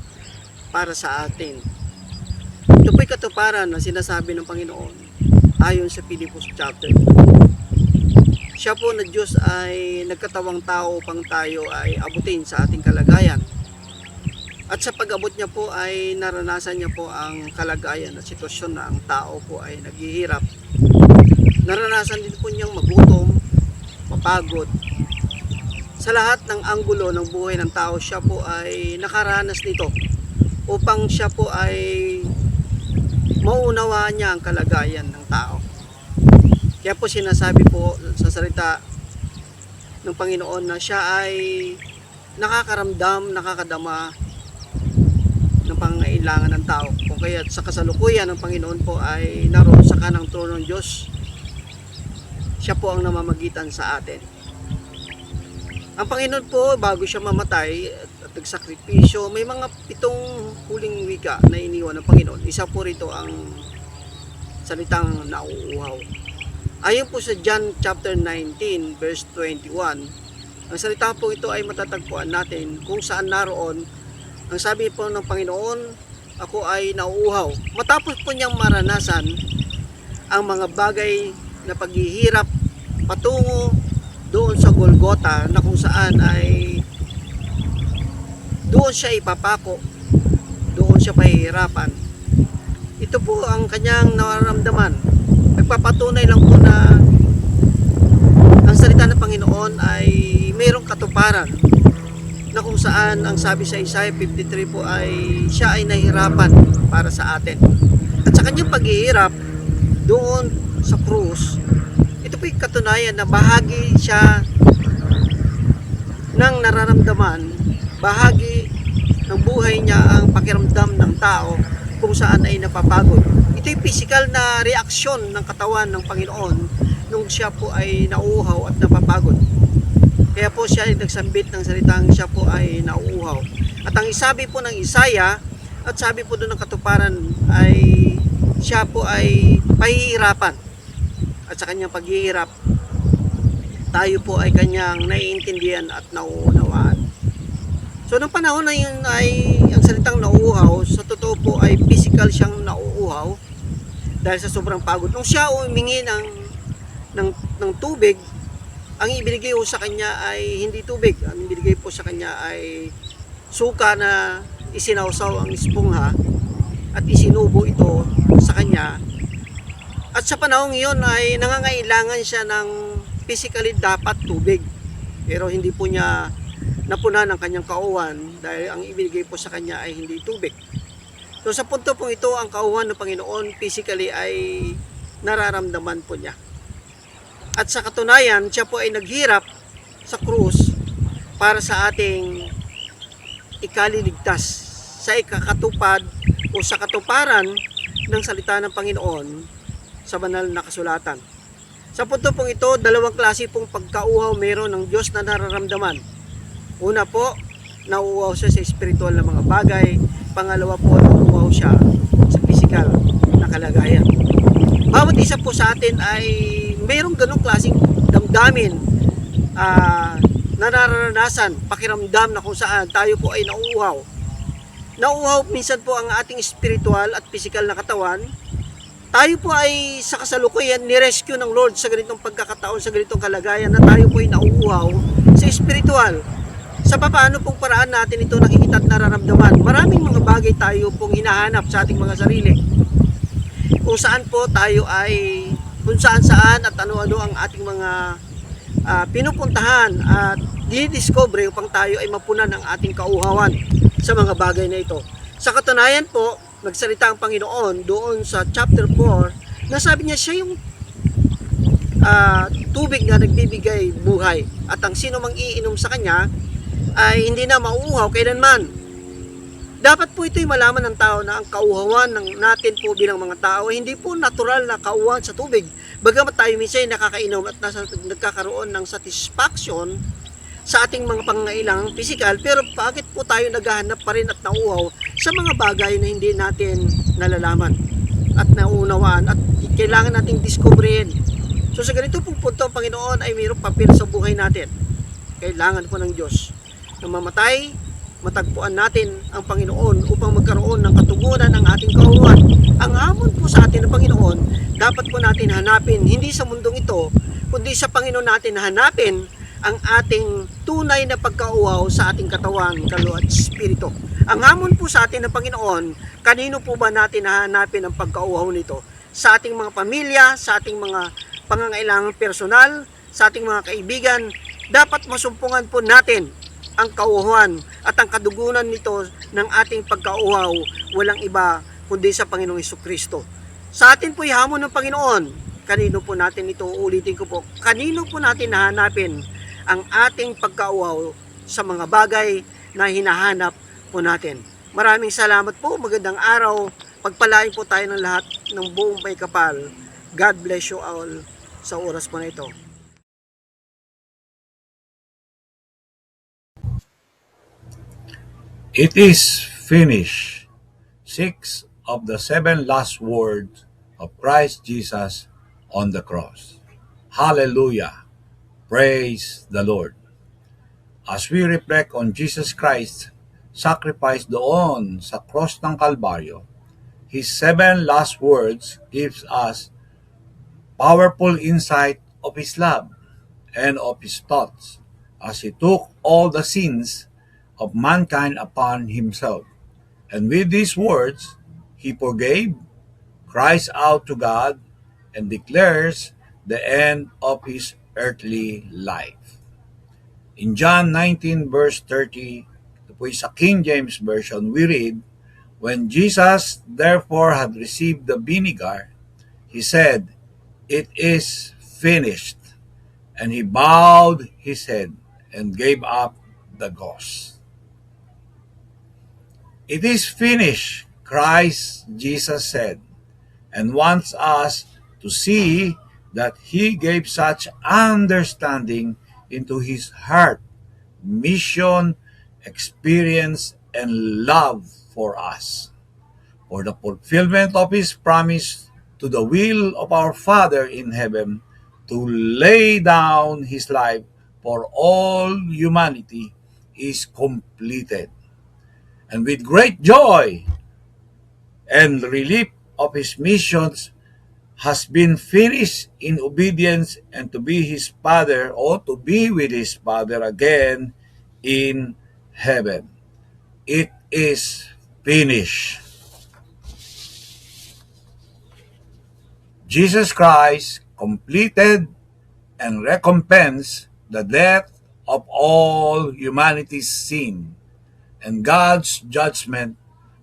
para sa atin. Ito po'y katuparan na sinasabi ng Panginoon ayon sa Pilipos chapter 2. Siya po na Diyos ay nagkatawang tao upang tayo ay abutin sa ating kalagayan. At sa pag-abot niya po ay naranasan niya po ang kalagayan at sitwasyon na ang tao po ay naghihirap. Naranasan din po niyang magutom, mapagod. Sa lahat ng anggulo ng buhay ng tao, siya po ay nakaranas nito upang siya po ay maunawaan niya ang kalagayan ng tao. Kaya po sinasabi po sa salita ng Panginoon na siya ay nakakaramdam, nakakadama ng pangailangan ng tao. Kung kaya sa kasalukuyan ng Panginoon po ay naroon sa kanang trono ng Diyos, siya po ang namamagitan sa atin. Ang Panginoon po, bago siya mamatay at nagsakripisyo, may mga 7 huling wika na iniwan ng Panginoon. Isa po rito ang salitang nauuhaw. Ayon po sa John chapter 19 verse 21, ang salita po ito ay matatagpuan natin kung saan naroon ang sabi po ng Panginoon, ako ay nauuhaw. Matapos po niyang maranasan ang mga bagay na paghihirap patungo doon sa Golgota na kung saan ay doon siya ipapako, doon siya pahihirapan. Ito po ang kanyang nararamdaman. Nagpapatunay lang po na ang salita ng Panginoon ay mayroong katuparan na kung saan ang sabi sa Isaiah 53 po ay siya ay nahihirapan para sa atin. At sa kanyang paghihirap doon sa krus, ito po yung katunayan na bahagi siya ng nararamdaman, bahagi ng buhay niya ang pakiramdam ng tao kung saan ay napapagod. Ito yung physical na reaksyon ng katawan ng Panginoon nung siya po ay nauuhaw at napapagod. Kaya po siya ay nagsambit ng salitang siya po ay nauuhaw. At ang sabi po ng Isaiah at sabi po doon ng katuparan ay siya po ay pahihirapan. At sa kanyang paghihirap, tayo po ay kanyang naiintindihan at nauunawaan. So nung panahon na yun ay ang salitang nauuhaw, sa totoo po ay physical siyang nauuhaw dahil sa sobrang pagod. Nung siya umingi ng tubig, ang ibinigay po sa kanya ay hindi tubig. Ang ibinigay po sa kanya ay suka na isinawsaw ang espongha at isinubo ito sa kanya. At sa panahong iyon ay nangangailangan siya ng physically dapat tubig. Pero hindi po niya napunan ang kanyang kauwan dahil ang ibinigay po sa kanya ay hindi tubig. So sa punto pong ito, ang kauwan ng Panginoon physically ay nararamdaman po niya. At sa katunayan, siya po ay naghirap sa krus para sa ating ikaliligtas, sa ikakatupad o sa katuparan ng salita ng Panginoon sa banal na kasulatan. Sa punto pong ito, 2 klase pong pagkauhaw meron ng Diyos na nararamdaman. Una po, nauuhaw siya sa espiritual na mga bagay. Pangalawa po, nauuhaw siya sa physical na kalagayan. Bawat isa po sa atin ay mayroong ganong klaseng damdamin na nararanasan, pakiramdam na kung saan tayo po ay nauuhaw. Nauuhaw minsan po ang ating spiritual at physical na katawan. Tayo po ay sa kasalukuyan ni-rescue ng Lord sa ganitong pagkakataon, sa ganitong kalagayan na tayo po ay nauuhaw sa spiritual. Sa paano pong paraan natin ito nakikita at nararamdaman. Maraming mga bagay tayo pong hinahanap sa ating mga sarili. Kung saan po tayo ay, kung saan at ano-ano ang ating mga pinupuntahan at didiscover upang tayo ay mapunan ang ating kauhawan sa mga bagay na ito. Sa katunayan po, nagsalita ang Panginoon doon sa chapter 4 na sabi niya siya yung tubig na nagbibigay buhay at ang sino mang iinom sa kanya ay hindi na mauuhaw kailanman. Dapat po ito'y malaman ng tao na ang kauhawan ng natin po bilang mga tao ay hindi po natural na kauhawan sa tubig. Bagamat tayo minsan ay nakakainom at nagkakaroon ng satisfaction sa ating mga pangangailangang pisikal, pero bakit po tayo naghahanap pa rin at nauuhaw sa mga bagay na hindi natin nalalaman at naunawaan at kailangan nating discoverin. So sa ganito pong punto, ang Panginoon ay mayroong papel sa buhay natin. Kailangan po ng Diyos na mamatay, matagpuan natin ang Panginoon upang magkaroon ng katugunan ng ating kauhawan. Ang hamon po sa atin ng Panginoon, dapat po natin hanapin, hindi sa mundong ito, kundi sa Panginoon natin hanapin ang ating tunay na pagkauhaw sa ating katawan, kaluluwa at espiritu. Ang hamon po sa atin ng Panginoon, kanino po ba natin hahanapin ang pagkauhaw nito? Sa ating mga pamilya, sa ating mga pangangailangang personal, sa ating mga kaibigan, dapat masumpungan po natin ang kauhawan at ang kadugunan nito ng ating pagkauhaw, walang iba kundi sa Panginoong Hesukristo. Sa atin po'y hamon ng Panginoon, kanino po natin ito, ulitin ko po, kanino po natin hahanapin ang ating pagkauhaw sa mga bagay na hinahanap po natin. Maraming salamat po, magandang araw, pagpalain po tayo ng lahat ng buong may kapal. God bless you all sa oras po na ito. It is finished. 6 of the 7 last words of Christ Jesus on the cross. Hallelujah. Praise the Lord. As we reflect on Jesus Christ's sacrifice doon sa cross ng Kalbaryo, His 7 last words gives us powerful insight of His love and of His thoughts as He took all the sins of mankind upon Himself. And with these words, He forgave, cries out to God, and declares the end of His earthly life. In John 19 verse 30, ito po sa King James Version, we read, "When Jesus therefore had received the vinegar, He said, 'It is finished.' And He bowed His head and gave up the ghost." It is finished, Christ Jesus said, and wants us to see that He gave such understanding into His heart, mission, experience, and love for us, for the fulfillment of His promise to the will of our Father in heaven to lay down His life for all humanity is completed. And with great joy and relief of His missions has been finished in obedience and to be His Father, or to be with His Father again in heaven. It is finished. Jesus Christ completed and recompensed the death of all humanity's sin, and God's judgment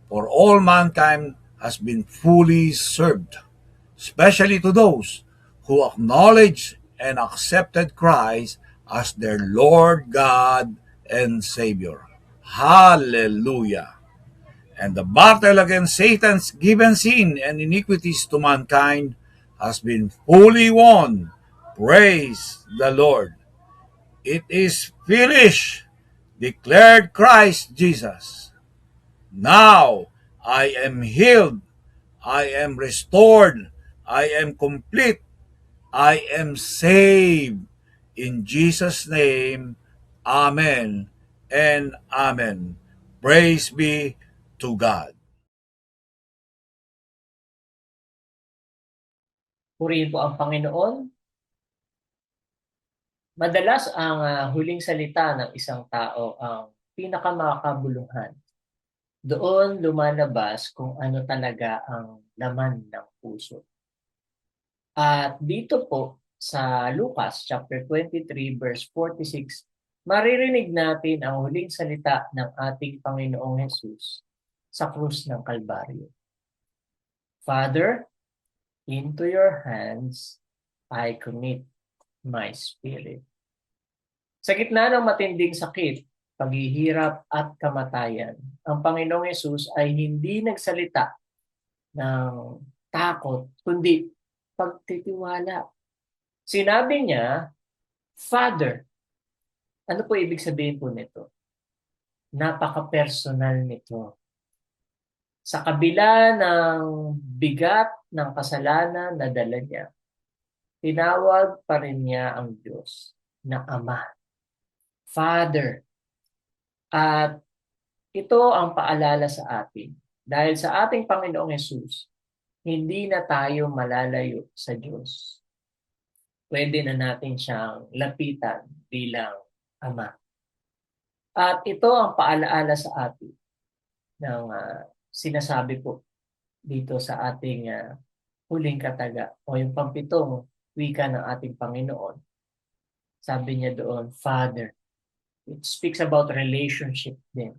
for all mankind has been fully served, especially to those who acknowledge and accepted Christ as their Lord God and Savior. Hallelujah. And the battle against Satan's given sin and iniquities to mankind has been fully won. Praise the Lord. It is finished, declared Christ Jesus. Now I am healed, I am restored, I am complete, I am saved, In Jesus' name, Amen and Amen. Praise be to God. Purihin po ang Panginoon. Madalas ang huling salita ng isang tao ang pinakamakabuluhan. Doon lumalabas kung ano talaga ang laman ng puso. At dito po sa Lucas chapter 23 verse 46, maririnig natin ang huling salita ng ating Panginoong Hesus sa krus ng Kalbaryo. Father, into your hands I commit my spirit. Sa gitna ng matinding sakit, paghihirap at kamatayan, ang Panginoong Hesus ay hindi nagsalita ng takot, kundi pagtitiwala. Sinabi niya, Father. Ano po ibig sabihin po nito? Napaka-personal nito. Sa kabila ng bigat ng kasalanan na dala niya, tinawag pa rin niya ang Diyos na Ama, Father. At ito ang paalala sa atin. Dahil sa ating Panginoong Hesus, hindi na tayo malalayo sa Diyos. Pwede na natin siyang lapitan bilang Ama. At ito ang paalaala sa atin ng sinasabi po dito sa ating huling kataga o yung pampitong wika ng ating Panginoon. Sabi niya doon, Father. It speaks about relationship din.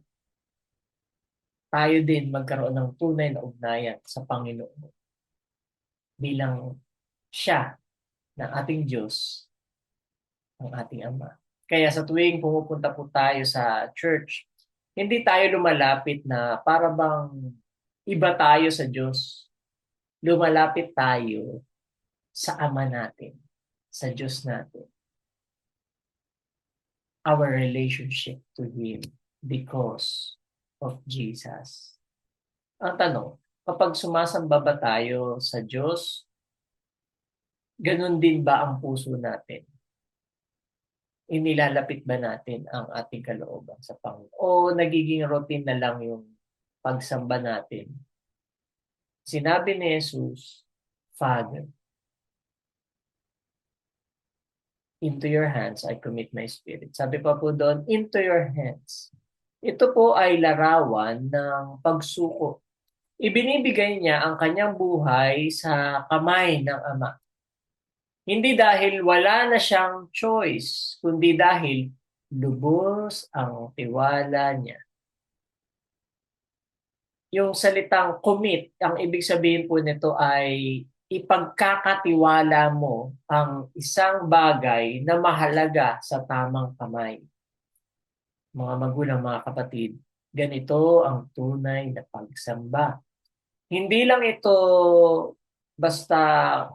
Tayo din magkaroon ng tunay na ugnayan sa Panginoon bilang siya ng ating Diyos, ang ating Ama. Kaya sa tuwing pumupunta po tayo sa church, hindi tayo lumalapit na para bang iba tayo sa Diyos. Lumalapit tayo sa Ama natin, sa Diyos natin. Our relationship to Him because of Jesus. Ang tanong, kapag sumasamba ba tayo sa Diyos, ganun din ba ang puso natin? Inilalapit ba natin ang ating kalooban sa Panginoon? O nagiging routine na lang yung pagsamba natin? Sinabi ni Jesus, Father, into your hands I commit my spirit. Sabi pa po doon, into your hands. Ito po ay larawan ng pagsuko. Ibinibigay niya ang kanyang buhay sa kamay ng Ama. Hindi dahil wala na siyang choice, kundi dahil lubos ang tiwala niya. Yung salitang commit, ang ibig sabihin po nito ay ipagkakatiwala mo ang isang bagay na mahalaga sa tamang kamay. Mga magulang, mga kapatid, ganito ang tunay na pagsamba. Hindi lang ito basta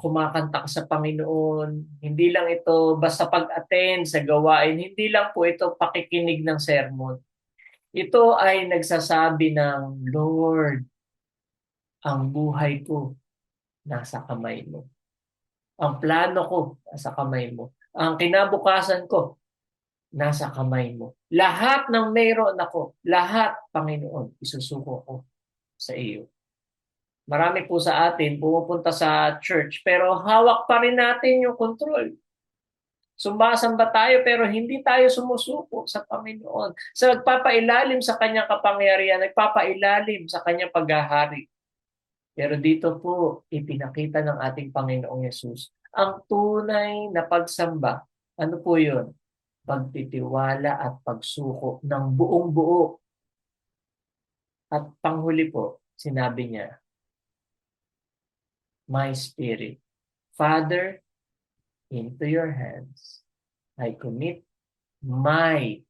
kumakanta ka sa Panginoon, hindi lang ito basta pag-attend sa gawain, hindi lang po ito pakikinig ng sermon. Ito ay nagsasabi ng, Lord, ang buhay ko nasa kamay mo. Ang plano ko nasa kamay mo. Ang kinabukasan ko nasa kamay mo. Lahat ng mayroon ako, lahat, Panginoon, isusuko ko sa iyo. Marami po sa atin pumupunta sa church pero hawak pa rin natin yung control. Sumbasamba tayo pero hindi tayo sumusuko sa Panginoon. Sa nagpapailalim sa kanyang kapangyarihan, nagpapailalim sa kanyang paghahari. Pero dito po ipinakita ng ating Panginoong Hesus ang tunay na pagsamba. Ano po yun? Pagtitiwala at pagsuko ng buong buo. At panghuli po, sinabi niya, my spirit. Father, into your hands, I commit my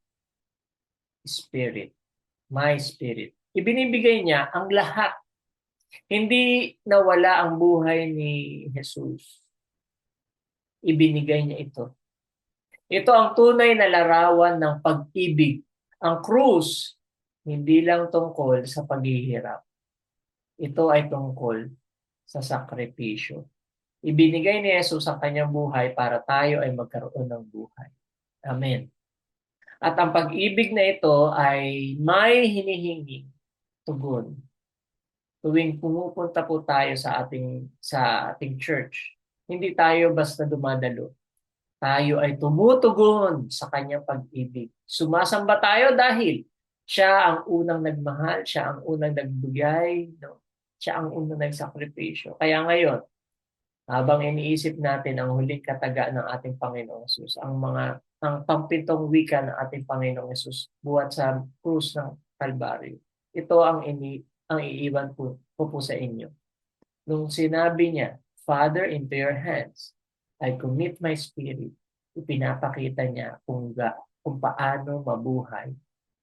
spirit. My spirit. Ibinibigay niya ang lahat. Hindi nawala ang buhay ni Jesus. Ibinigay niya ito. Ito ang tunay na larawan ng pag-ibig. Ang krus, hindi lang tungkol sa paghihirap. Ito ay tungkol sa sakripisyo. Ibinigay ni Jesus ang kanyang buhay para tayo ay magkaroon ng buhay. Amen. At ang pag-ibig na ito ay may hinihinging tugon. Tuwing pumupunta po tayo sa ating church, hindi tayo basta dumadalo. Tayo ay tumutugon sa kanyang pag-ibig. Sumasamba tayo dahil siya ang unang nagmahal, siya ang unang nagbigay, no? Siya ang unang nagsakripisyo. Kaya ngayon, habang iniisip natin ang huling kataga ng ating Panginoong Hesus, ang pampitong wika ng ating Panginoong Hesus buhat sa krus ng Kalbaryo, ito ang iiwan po sa inyo. Nung sinabi niya, Father, into your hands, I commit my spirit, ipinapakita niya kung paano mabuhay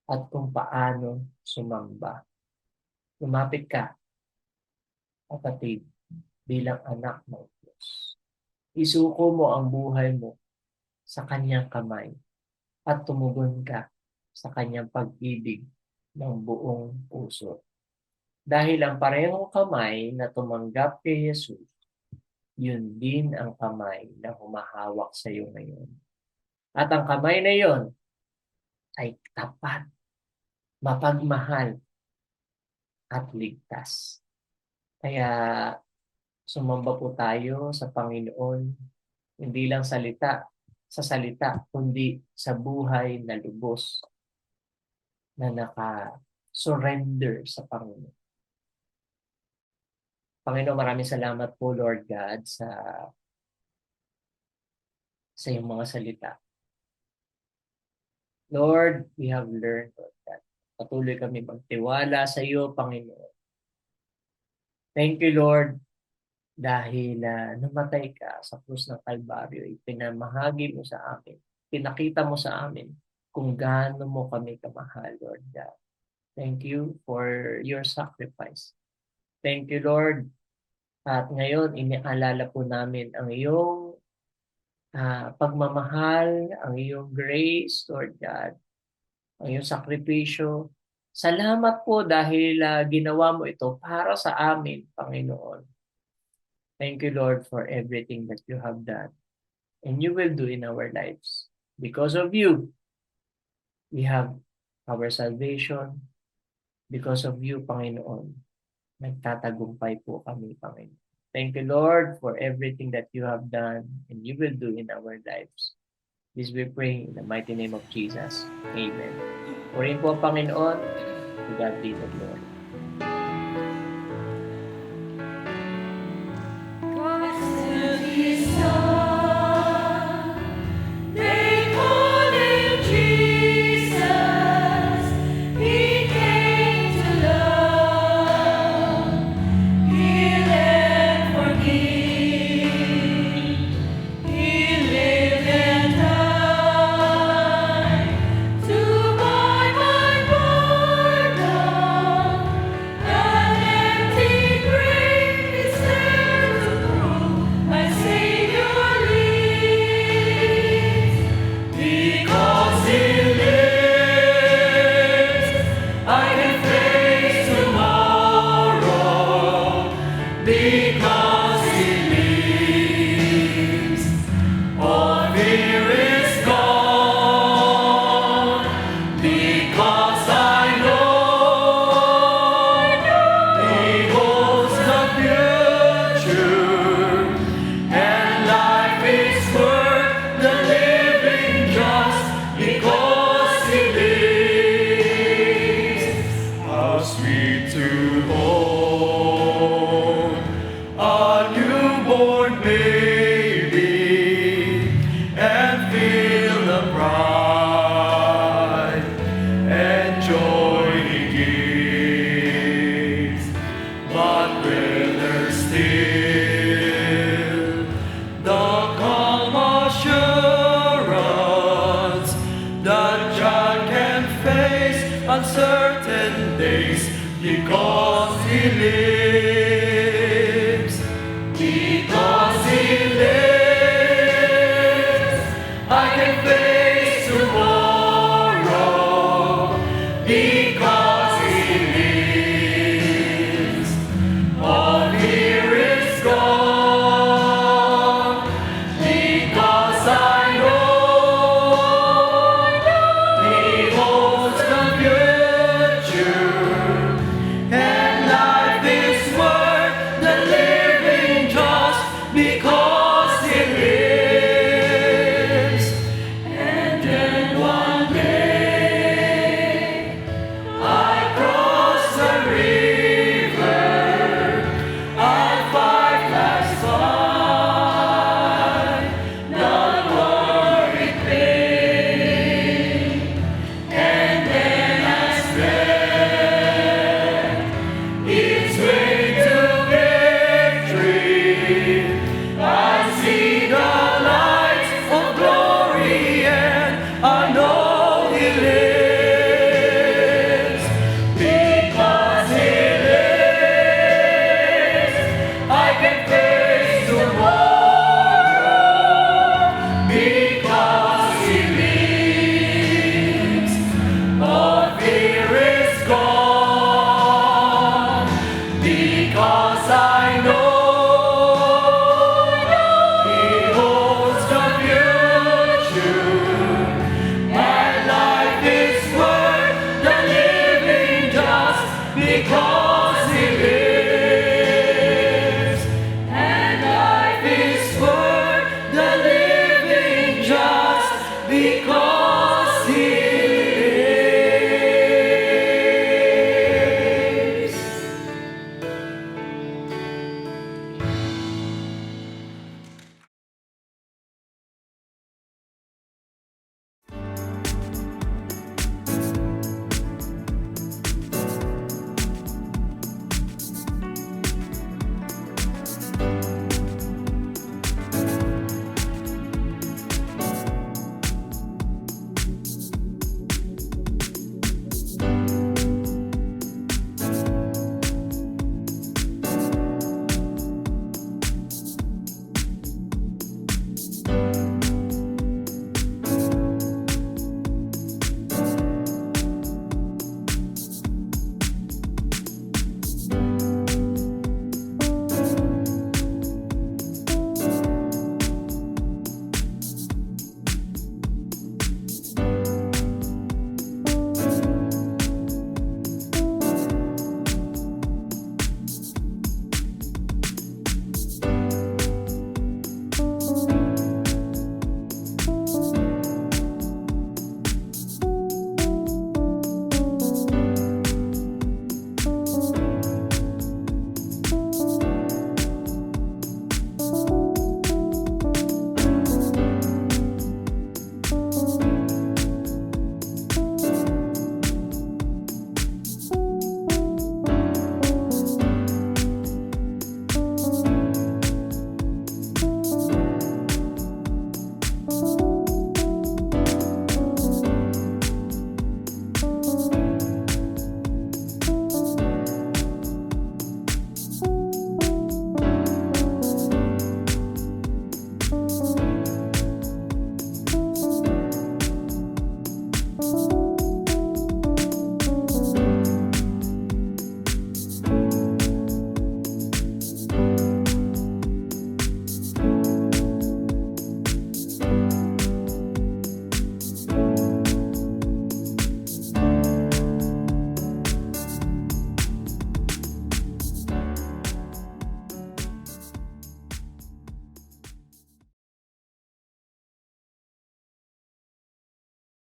at kung paano sumamba. Lumapit ka, kapatid, bilang anak ng Diyos. Isuko mo ang buhay mo sa kanyang kamay at tumugon ka sa kanyang pag-ibig ng buong puso. Dahil ang parehong kamay na tumanggap kay Jesus, yun din ang kamay na humahawak sa iyo ngayon. At ang kamay na yon ay tapat, mapagmahal, at ligtas. Kaya sumamba po tayo sa Panginoon, hindi lang sa salita, kundi sa buhay na lubos na naka-surrender sa Panginoon. Panginoon, maraming salamat po, Lord God, sa iyong mga salita. Lord, we have learned, Lord God. Patuloy kami magtiwala sa iyo, Panginoon. Thank you, Lord, dahil namatay ka sa krus ng Kalbaryo, ipinamahagi mo sa amin, pinakita mo sa amin kung gaano mo kami kamahal, Lord God. Thank you for your sacrifice. Thank you, Lord. At ngayon, iniaalala po namin ang iyong pagmamahal, ang iyong grace, Lord God, ang iyong sakripisyo. Salamat po dahil ginawa mo ito para sa amin, Panginoon. Thank you, Lord, for everything that you have done and you will do in our lives. Because of you, we have our salvation. Because of you, Panginoon, nagtatagumpay po kami, Panginoon. Thank you, Lord, for everything that you have done and you will do in our lives. This we pray in the mighty name of Jesus. Amen. Purihin po, Panginoon. To God be the glory. Uncertain days because he lives.